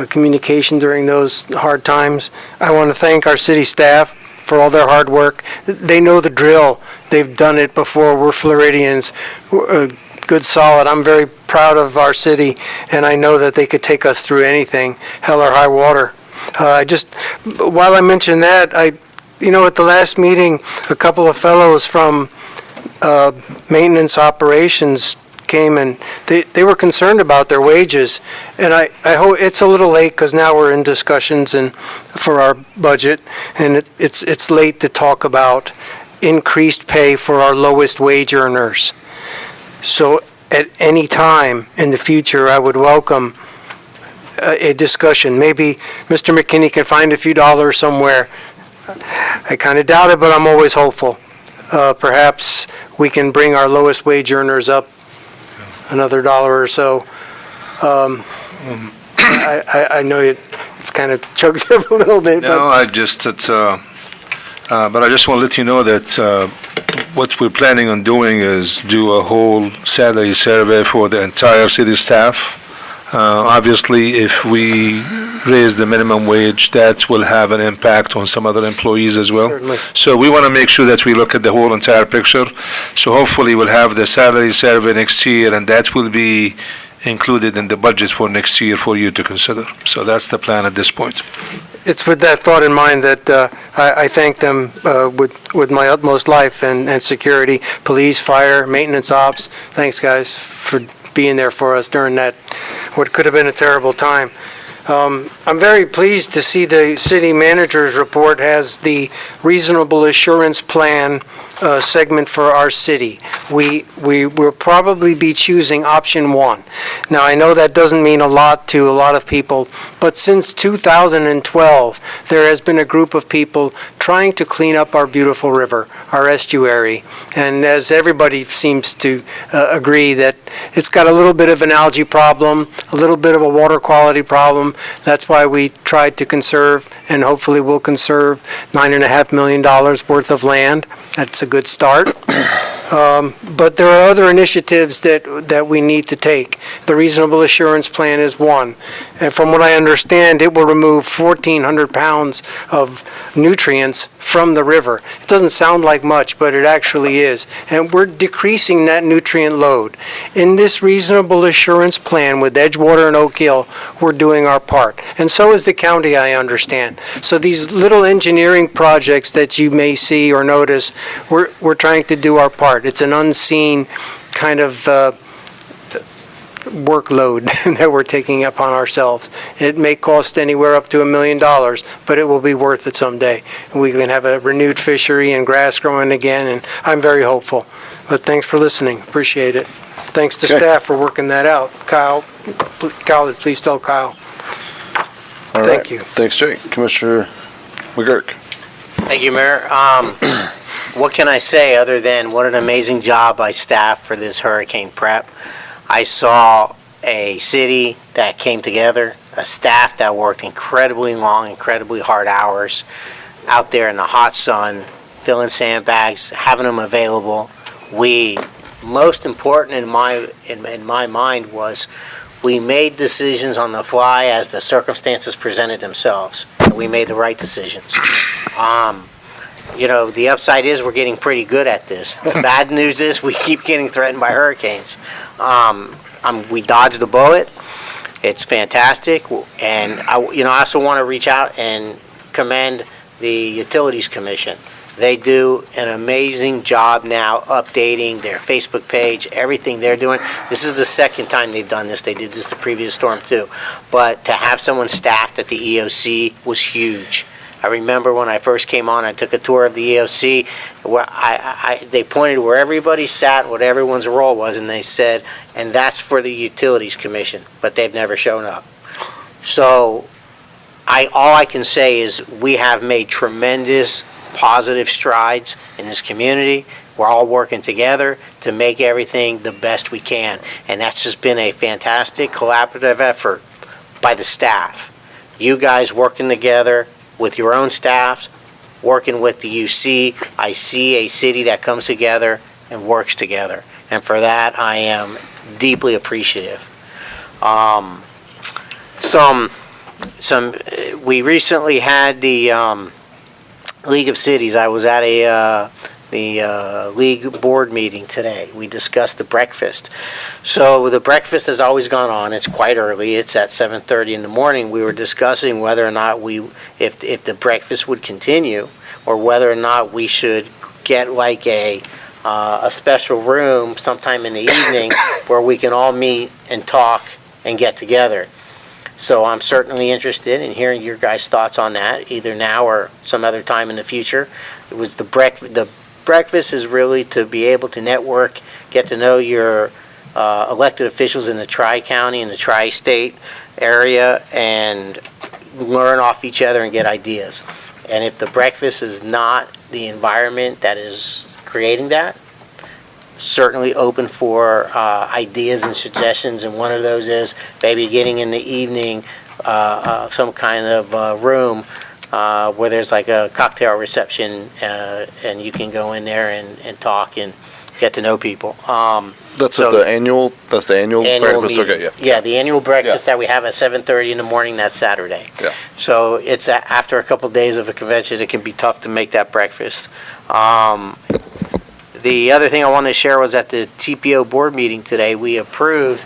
communication during those hard times. I want to thank our city staff for all their hard work. They know the drill. They've done it before. We're Floridians. Good, solid. I'm very proud of our city, and I know that they could take us through anything, hell or high water. While I mention that, at the last meeting, a couple of fellows from maintenance operations came, and they were concerned about their wages. And I hope it's a little late because now we're in discussions and for our budget, and it's late to talk about increased pay for our lowest wage earners. So at any time in the future, I would welcome a discussion. Maybe Mr. McKinney can find a few dollars somewhere. I kind of doubt it, but I'm always hopeful. Perhaps we can bring our lowest wage earners up another dollar or so. I know it's kind of chokes up a little bit. No, but but I just want to let you know that what we're planning on doing is do a whole salary survey for the entire city staff. Obviously, if we raise the minimum wage, that will have an impact on some other employees as well. Certainly. So we want to make sure that we look at the whole entire picture. So hopefully we'll have the salary survey next year, and that will be included in the budget for next year for you to consider. So that's the plan at this point. It's with that thought in mind that I thank them with my utmost life and security, police, fire, maintenance ops. Thanks, guys, for being there for us during that, what could have been a terrible time. I'm very pleased to see the city manager's report has the reasonable assurance plan segment for our city. We will probably be choosing option 1. Now, I know that doesn't mean a lot to a lot of people, but since 2012, there has been a group of people trying to clean up our beautiful river, our estuary. And as everybody seems to agree, that it's got a little bit of an algae problem, a little bit of a water quality problem. That's why we tried to conserve, and hopefully we'll conserve $9.5 million worth of land. That's a good start. But there are other initiatives that we need to take. The reasonable assurance plan is one. And from what I understand, it will remove 1,400 pounds of nutrients from the river. It doesn't sound like much, but it actually is. And we're decreasing that nutrient load. In this reasonable assurance plan with Edgewater and Oak Hill, we're doing our part. And so is the county, I understand. So these little engineering projects that you may see or notice, we're trying to do our part. It's an unseen kind of workload that we're taking upon ourselves. It may cost anywhere up to $1 million, but it will be worth it someday. We can have a renewed fishery and grass growing again, and I'm very hopeful. But thanks for listening. Appreciate it. Thanks to staff for working that out. Kyle, please tell Kyle. All right. Thank you. Thanks, Jake. Commissioner McGurk. Thank you, Mayor. What can I say other than what an amazing job by staff for this hurricane prep? I saw a city that came together, a staff that worked incredibly long, incredibly hard hours out there in the hot sun, filling sandbags, having them available. Most important in my mind was we made decisions on the fly as the circumstances presented themselves. We made the right decisions. The upside is we're getting pretty good at this. The bad news is we keep getting threatened by hurricanes. We dodged the bullet. It's fantastic. And I also want to reach out and commend the Utilities Commission. They do an amazing job now updating their Facebook page, everything they're doing. This is the second time they've done this. They did this the previous storm too. But to have someone staffed at the EOC was huge. I remember when I first came on, I took a tour of the EOC, where they pointed where everybody sat, what everyone's role was, and they said, and that's for the Utilities Commission, but they've never shown up. So all I can say is we have made tremendous positive strides in this community. We're all working together to make everything the best we can, and that's just been a fantastic collaborative effort by the staff. You guys working together with your own staffs, working with the UC. I see a city that comes together and works together. And for that, I am deeply appreciative. We recently had the League of Cities. I was at the League board meeting today. We discussed the breakfast. So the breakfast has always gone on. It's quite early. It's at 7:30 in the morning. We were discussing whether or not if the breakfast would continue, or whether or not we should get like a special room sometime in the evening where we can all meet and talk and get together. So I'm certainly interested in hearing your guys' thoughts on that, either now or some other time in the future. It was the breakfast is really to be able to network, get to know your elected officials in the Tri-County and the Tri-State area, and learn off each other and get ideas. And if the breakfast is not the environment that is creating that, certainly open for ideas and suggestions, and one of those is maybe getting in the evening some kind of room where there's like a cocktail reception, and you can go in there and talk and get to know people. That's the annual breakfast? Meeting. Okay, Yeah, the annual breakfast that we have at 7:30 in the morning that Saturday. Yeah. So it's after a couple days of a convention, it can be tough to make that breakfast. The other thing I wanted to share was at the TPO board meeting today, we approved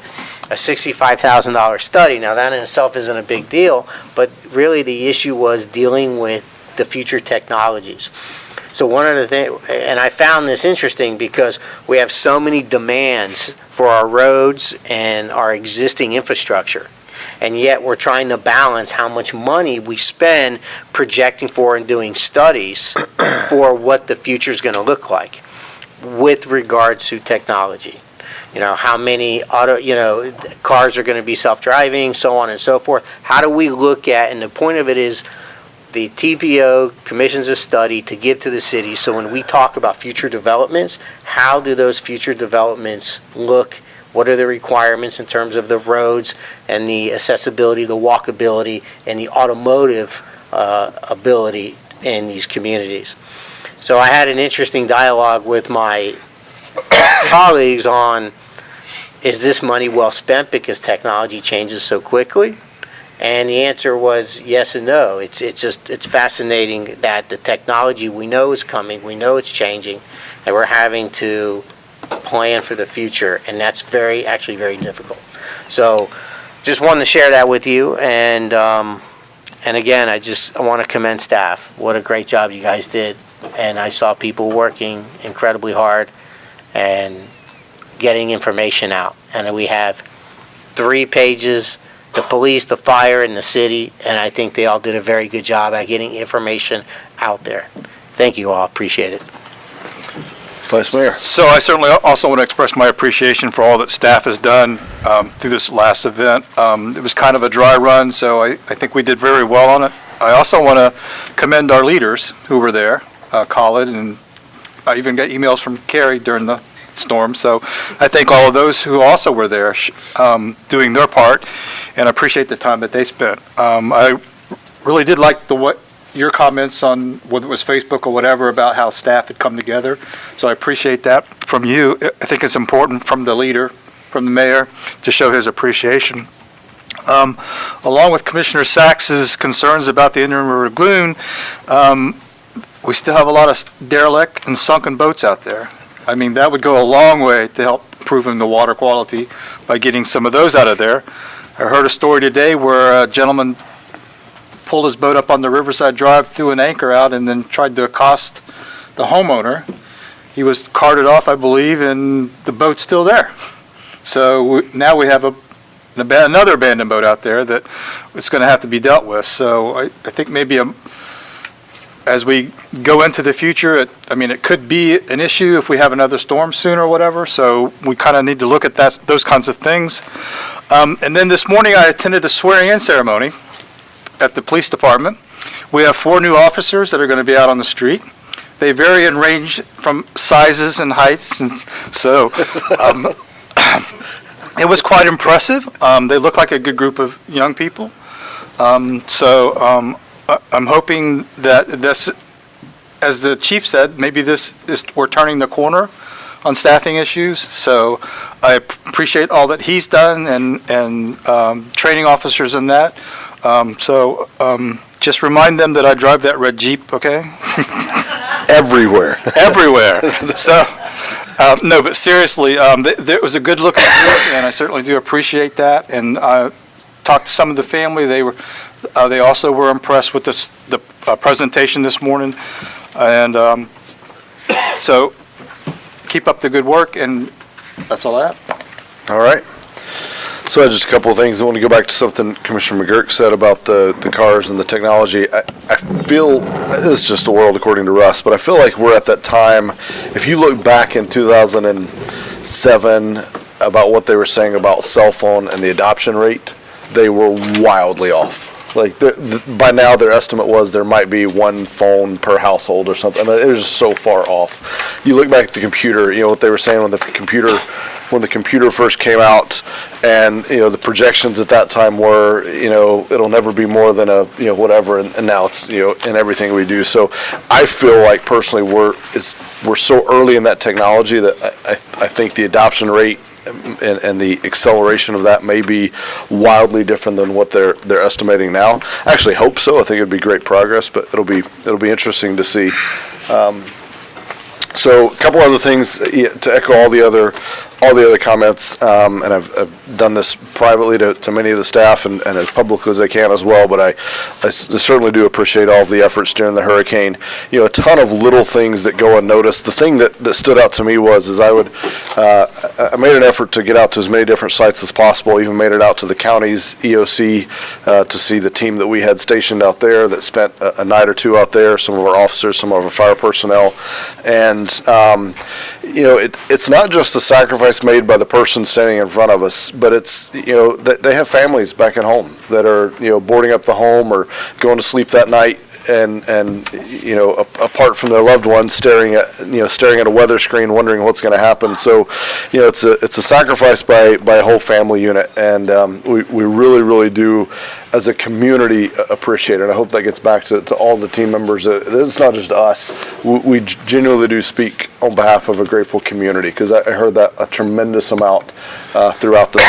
a $65,000 study. Now that in itself isn't a big deal, but really the issue was dealing with the future technologies. So one of the things, and I found this interesting because we have so many demands for our roads and our existing infrastructure. and yet we're trying to balance how much money we spend projecting for and doing studies for what the future is going to look like with regards to technology. You know, how many cars are going to be self-driving, so on and so forth. How do we look at, and the point of it is the TPO commissions a study to give to the city, so when we talk about future developments, how do those future developments look? What are the requirements in terms of the roads and the accessibility, the walkability, and the automotive ability in these communities? So I had an interesting dialogue with my colleagues on, is this money well spent because technology changes so quickly? And the answer was yes and no. It's fascinating that the technology we know is coming, we know it's changing, and we're having to plan for the future, and that's actually very difficult. So just wanted to share that with you, and again, I want to commend staff. What a great job you guys did, and I saw people working incredibly hard and getting information out. And we have 3 pages, the police, the fire, and the city, and I think they all did a very good job at getting information out there. Thank you all, appreciate it. Vice Mayor. So I certainly also want to express my appreciation for all that staff has done through this last event. It was kind of a dry run, so I think we did very well on it. I also want to commend our leaders who were there, Colin, and I even got emails from Carrie during the storm. So I thank all of those who also were there doing their part, and I appreciate the time that they spent. I really did like your comments on whether it was Facebook or whatever about how staff had come together. So I appreciate that from you. I think it's important from the leader, from the mayor, to show his appreciation. Along with Commissioner Sachs's concerns about the Indian River Lagoon, we still have a lot of derelict and sunken boats out there. I mean, that would go a long way to help improving the water quality by getting some of those out of there. I heard a story today where a gentleman pulled his boat up on the Riverside Drive, threw an anchor out, and then tried to accost the homeowner. He was carted off, I believe, and the boat's still there. So now we have another abandoned boat out there that it's going to have to be dealt with. So I think maybe as we go into the future, it could be an issue if we have another storm soon or whatever. So we kind of need to look at those kinds of things. And then this morning I attended a swearing-in ceremony at the police department. We have 4 new officers that are going to be out on the street. They vary in range from sizes and heights, and so it was quite impressive. They look like a good group of young people. So I'm hoping that this, as the chief said, maybe we're turning the corner on staffing issues. So I appreciate all that he's done and training officers in that. Just remind them that I drive that red Jeep, okay? Everywhere. Everywhere. So, no, but seriously, it was a good looking group, and I certainly do appreciate that. And I talked to some of the family. They also were impressed with the presentation this morning. And so keep up the good work, and that's all I have. All right. So just a couple of things. I want to go back to something Commissioner McGurk said about the cars and the technology. I feel, it's just a world according to Russ, but I feel like we're at that time. If you look back in 2007 about what they were saying about cell phone and the adoption rate, they were wildly off. Like by now their estimate was there might be 1 phone per household or something. It was just so far off. You look back at the computer, what they were saying when the computer first came out, and the projections at that time were it'll never be more than a whatever, and now it's in everything we do. So I feel like personally we're so early in that technology that I think the adoption rate and the acceleration of that may be wildly different than what they're estimating now. I actually hope so. I think it'd be great progress, but it'll be interesting to see. So a couple other things to echo all the other all the other comments, and I've done this privately to many of the staff and as publicly as I can as well, but I certainly do appreciate all of the efforts during the hurricane. You know, a ton of little things that go unnoticed. The thing that stood out to me was I made an effort to get out to as many different sites as possible, even made it out to the county's EOC to see the team that we had stationed out there that spent a night or two out there, some of our officers, some of our fire personnel, and you know, it's not just a sacrifice made by the person standing in front of us, but it's, you know, they have families back at home that are, you know, boarding up the home or going to sleep that night and you know, apart from their loved ones, staring at a weather screen, wondering what's going to happen. So, you know, it's a sacrifice by a whole family unit, and we really do, as a community, appreciate it. I hope that gets back to all the team members. It's not just us. We genuinely do speak on behalf of a grateful community, because I heard that a tremendous amount throughout the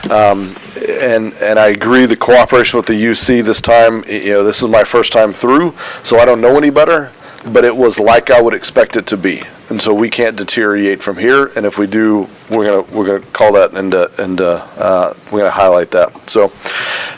storm. And I agree, the cooperation with the UC this time, you know, this is my first time through, so I don't know any better, but it was like I would expect it to be. And so we can't deteriorate from here, and if we do, we're gonna call that and we're gonna highlight that. So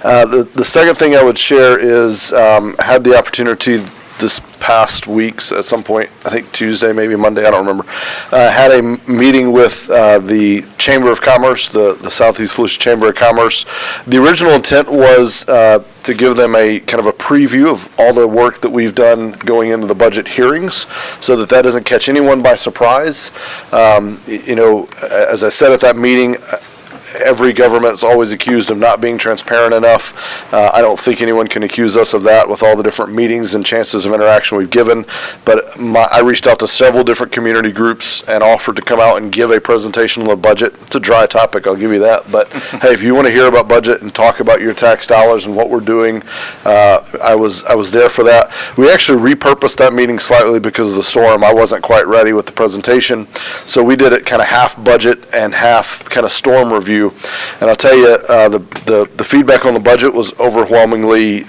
the second thing I would share is had the opportunity this past weeks at some point, I think Tuesday, maybe Monday, I don't remember, had a meeting with the Chamber of Commerce, the Southeast Volusia Chamber of Commerce. The original intent was to give them a kind of a preview of all the work that we've done going into the budget hearings, so that doesn't catch anyone by surprise. You know, as I said at that meeting, every government is always accused of not being transparent enough. I don't think anyone can accuse us of that with all the different meetings and chances of interaction we've given. But I reached out to several different community groups and offered to come out and give a presentation on the budget. It's a dry topic, I'll give you that. But hey, if you want to hear about budget and talk about your tax dollars and what we're doing, I was there for that. We actually repurposed that meeting slightly because of the storm. I wasn't quite ready with the presentation, so we did it kind of half budget and half kind of storm review. And I'll tell you, the feedback on the budget was overwhelmingly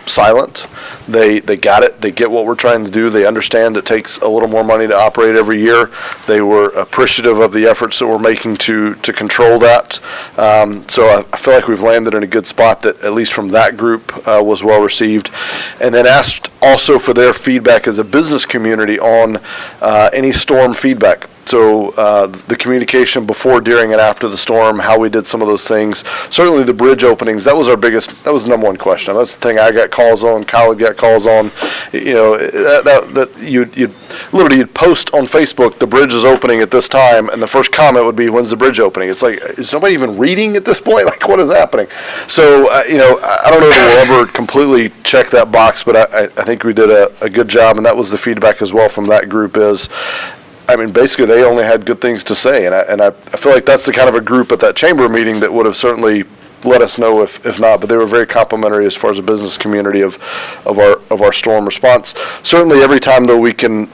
silent. They got it. They get what we're trying to do. They understand it takes a little more money to operate every year. They were appreciative of the efforts that we're making to control that. So I feel like we've landed in a good spot that, at least from that group, was well received. And then asked also for their feedback as a business community on any storm feedback. So the communication before, during, and after the storm, how we did some of those things. Certainly the bridge openings, that was the number one question. That's the thing I got calls on, Kyle got calls on. You know, that you'd post on Facebook, the bridge is opening at this time, and the first comment would be, when's the bridge opening? It's like, is nobody even reading at this point? Like, what is happening? So, you know, I don't know that we'll ever completely check that box, but I think we did a good job, and that was the feedback as well from that group is, I mean, basically, they only had good things to say, and I feel like that's the kind of a group at that chamber meeting that would have certainly let us know if not. But they were very complimentary as far as a business community of our storm response. Certainly, every time though we can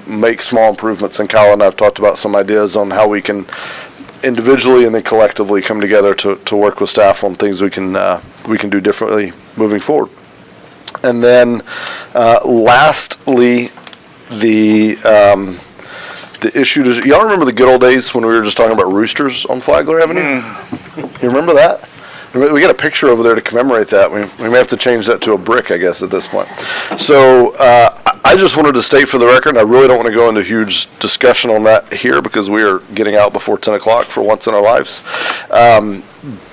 make small improvements, and Kyle and I have talked about some ideas on how we can individually and then collectively come together to work with staff on things we can do differently moving forward. And then, lastly, the issue, y'all remember the good old days when we were just talking about roosters on Flagler Avenue? You remember that? We got a picture over there to commemorate that. We may have to change that to a brick, I guess, at this point. So I just wanted to state for the record, and I really don't want to go into a huge discussion on that here because we are getting out before 10 o'clock for once in our lives.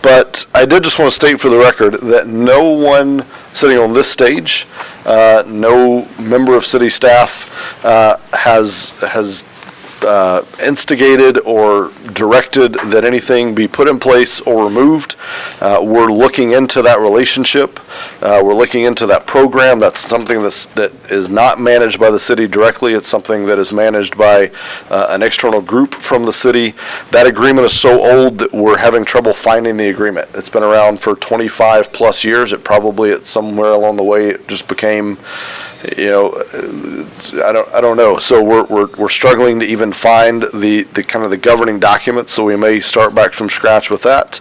But I did just want to state for the record that no one sitting on this stage, no member of city staff has instigated or directed that anything be put in place or removed. We're looking into that relationship. We're looking into that program. That's something that is not managed by the city directly. It's something that is managed by an external group from the city. That agreement is so old that we're having trouble finding the agreement. It's been around for 25 plus years. It probably at somewhere along the way it just became, you know, I don't know. So we're struggling to even find the kind of the governing documents. So we may start back from scratch with that.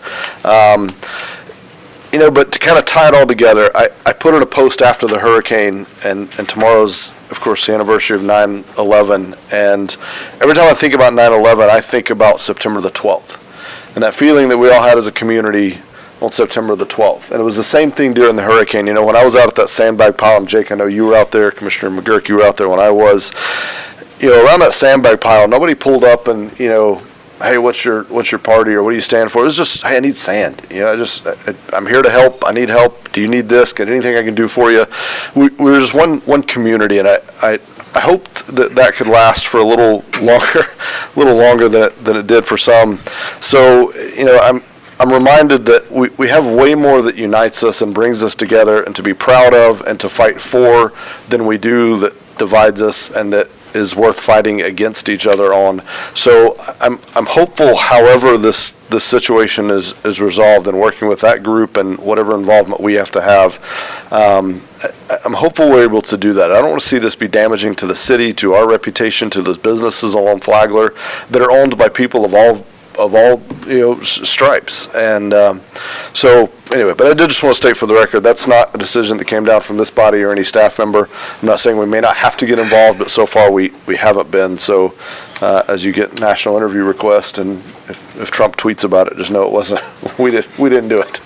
but to kind of tie it all together, I put in a post after the hurricane, and tomorrow's, of course, the anniversary of 9/11. And every time I think about 9/11, I think about September the 12th. And that feeling that we all had as a community on September the 12th. And it was the same thing during the hurricane. When I was out at that sandbag pile, and Jake, I know you were out there, Commissioner McGurk, you were out there when I was, around that sandbag pile, nobody pulled up and, hey, what's your party, or what do you stand for? It was just, hey, I need sand. I'm here to help. I need help. Do you need this? Got anything I can do for you? We were just one community, and I hoped that could last for a little longer than it did for some. So, I'm reminded that we have way more that unites us and brings us together and to be proud of and to fight for than we do that divides us and that is worth fighting against each other on. So I'm hopeful, however this situation is resolved, and working with that group and whatever involvement we have to have, I'm hopeful we're able to do that. I don't want to see this be damaging to the city, to our reputation, to those businesses along Flagler that are owned by people of all stripes. And so anyway, but I did just want to state for the record, that's not a decision that came down from this body or any staff member. I'm not saying we may not have to get involved, but so far we haven't been. So as you get national interview requests, and if Trump tweets about it, just know it wasn't, we didn't do it.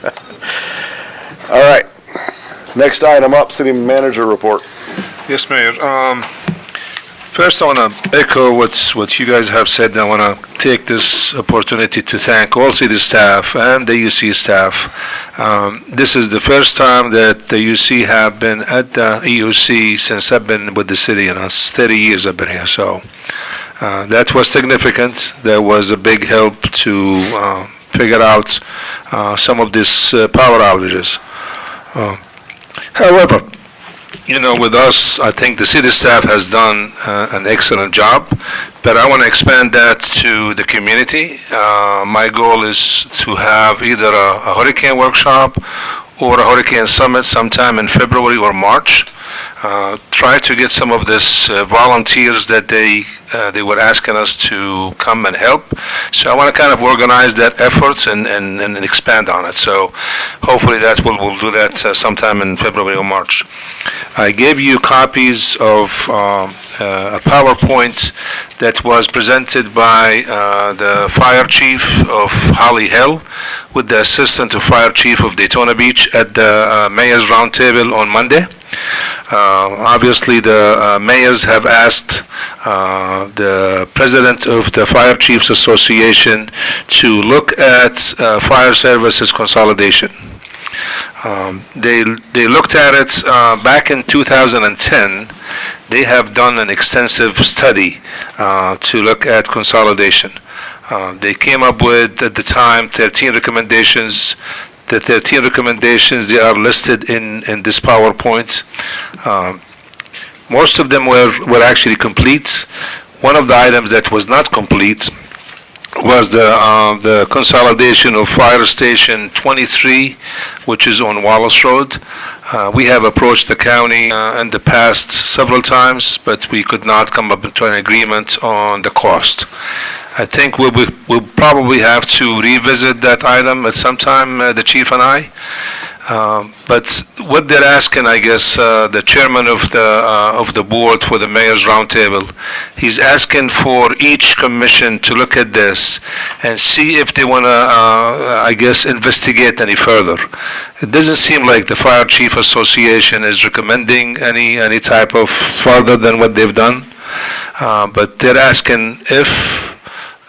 All right. Next item up, city manager report. Yes, Mayor. First, I want to echo what you guys have said. I want to take this opportunity to thank all city staff and the UC staff. This is the first time that the UC have been at the EOC since I've been with the city, and it's 30 years I've been here. So that was significant. That was a big help to figure out some of these power outages. However, with us, I think the city staff has done an excellent job, but I want to expand that to the community. My goal is to have either a hurricane workshop or a hurricane summit sometime in February or March. Try to get some of this volunteers that they were asking us to come and help. So I want to kind of organize that effort and expand on it. So hopefully we'll do that sometime in February or March. I gave you copies of a PowerPoint that was presented by the fire chief of Holly Hill with the assistant to fire chief of Daytona Beach at the mayor's roundtable on Monday. Obviously, the mayors have asked the president of the Fire Chiefs Association to look at fire services consolidation. They looked at it back in 2010. They have done an extensive study to look at consolidation. They came up with, at the time, 13 recommendations. The 13 recommendations, they are listed in this PowerPoint. Most of them were actually complete. One of the items that was not complete was the consolidation of Fire Station 23, which is on Wallace Road. We have approached the county in the past several times, but we could not come up to an agreement on the cost. I think we'll probably have to revisit that item at some time, the chief and I. But what they're asking, I guess, the chairman of the board for the mayor's roundtable, he's asking for each commission to look at this and see if they want to, investigate any further. It doesn't seem like the Fire Chief Association is recommending any type of further than what they've done, but they're asking if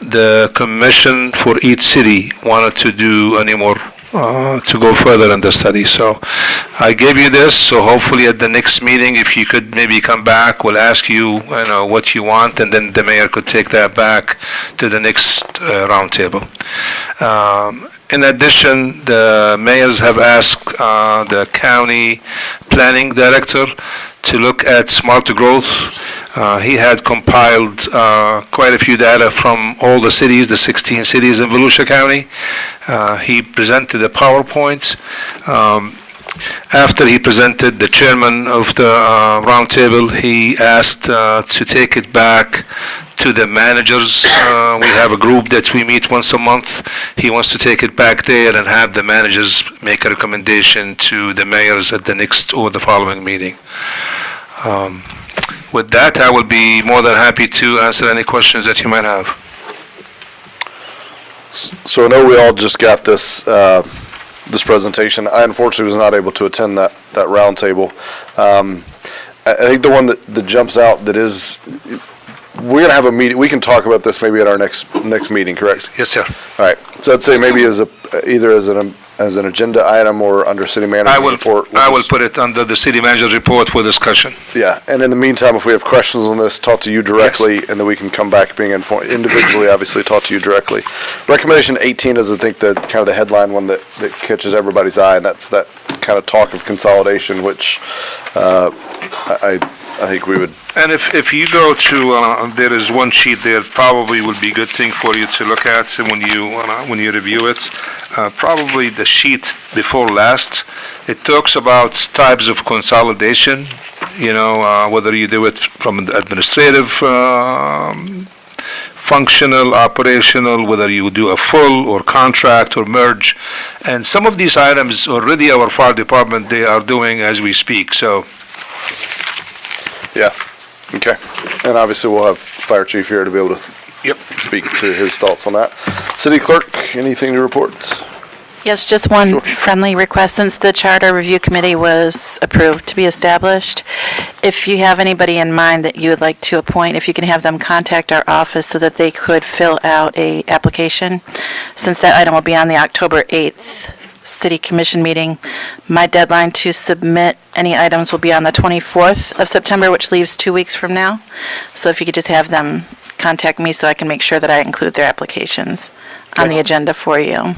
the commission for each city wanted to do any more, to go further in the study. So I gave you this, so hopefully at the next meeting, if you could maybe come back, we'll ask you, what you want, and then the mayor could take that back to the next roundtable. In addition, the mayors have asked the county planning director to look at smart growth. He had compiled quite a few data from all the cities, the 16 cities in Volusia County. He presented the PowerPoint. After he presented, the chairman of the roundtable, he asked to take it back to the managers. We have a group that we meet once a month. He wants to take it back there and have the managers make a recommendation to the mayors at the next or the following meeting. With that, I will be more than happy to answer any questions that you might have. So I know we all just got this, this presentation. I unfortunately was not able to attend that roundtable. I think the one that jumps out that is, we're gonna have a meeting, we can talk about this maybe at our next meeting, correct? Yes, sir. All right, so I'd say maybe either as an agenda item or under city manager's report. I will put it under the city manager's report for discussion. Yeah, and in the meantime, if we have questions on this, talk to you directly, and then we can come back being informed, individually, obviously, talk to you directly. Recommendation 18 is, I think, kind of the headline one that catches everybody's eye, and that's that kind of talk of consolidation, which I think we would. And if you go to, there is one sheet there, probably would be a good thing for you to look at when you review it. Probably the sheet before last, it talks about types of consolidation, whether you do it from the administrative, functional, operational, whether you do a full or contract or merge. And some of these items already our fire department, they are doing as we speak, so. Yeah, okay. And obviously, we'll have Fire Chief here to be able to speak to his thoughts on that. City Clerk, anything to report? Yes, just one friendly request. Since the Charter Review Committee was approved to be established, if you have anybody in mind that you would like to appoint, if you can have them contact our office so that they could fill out a application, since that item will be on the October 8th City Commission meeting. My deadline to submit any items will be on the 24th of September, which leaves 2 weeks from now. So if you could just have them contact me so I can make sure that I include their applications on the agenda for you.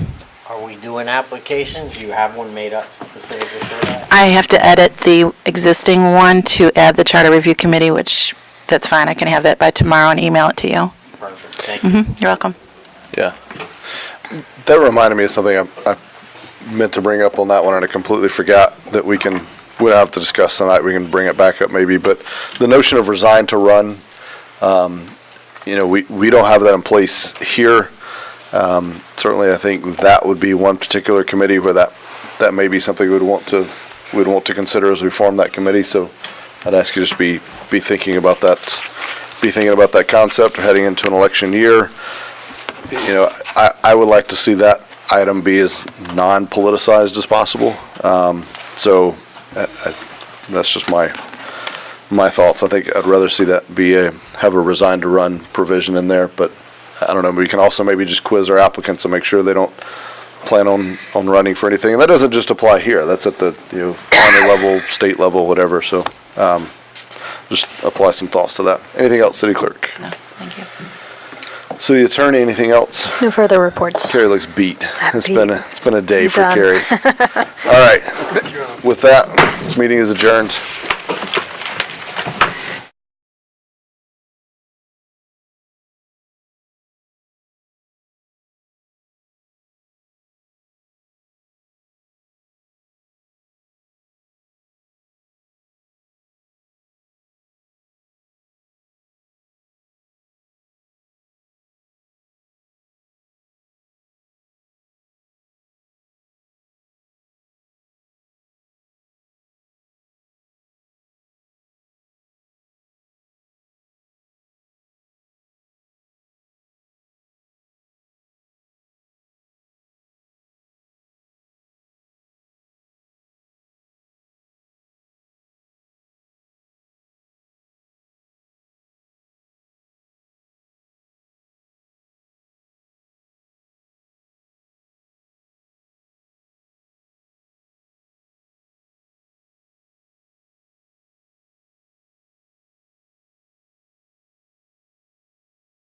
Are we doing applications? You have one made up specifically for that? I have to edit the existing one to add the Charter Review Committee, which, that's fine. I can have that by tomorrow and email it to you. Perfect, thank you. You're welcome. Yeah. That reminded me of something I meant to bring up on that one, and I completely forgot that we don't have to discuss tonight. We can bring it back up maybe, but the notion of resign to run, we don't have that in place here. Certainly, I think that would be one particular committee where that may be something we'd want to consider as we form that committee. So I'd ask you to just be thinking about that, concept heading into an election year. I would like to see that item be as non-politicized as possible. So that's just my thoughts. I think I'd rather see that have a resign to run provision in there, but I don't know, we can also maybe just quiz our applicants and make sure they don't plan on running for anything. And that doesn't just apply here. That's at the county level, state level, whatever. So just apply some thoughts to that. Anything else, City Clerk? No, thank you. City Attorney, anything else? No further reports. Carrie looks beat. It's beat. been a day for Done. Carrie. All right. With that, this meeting is adjourned.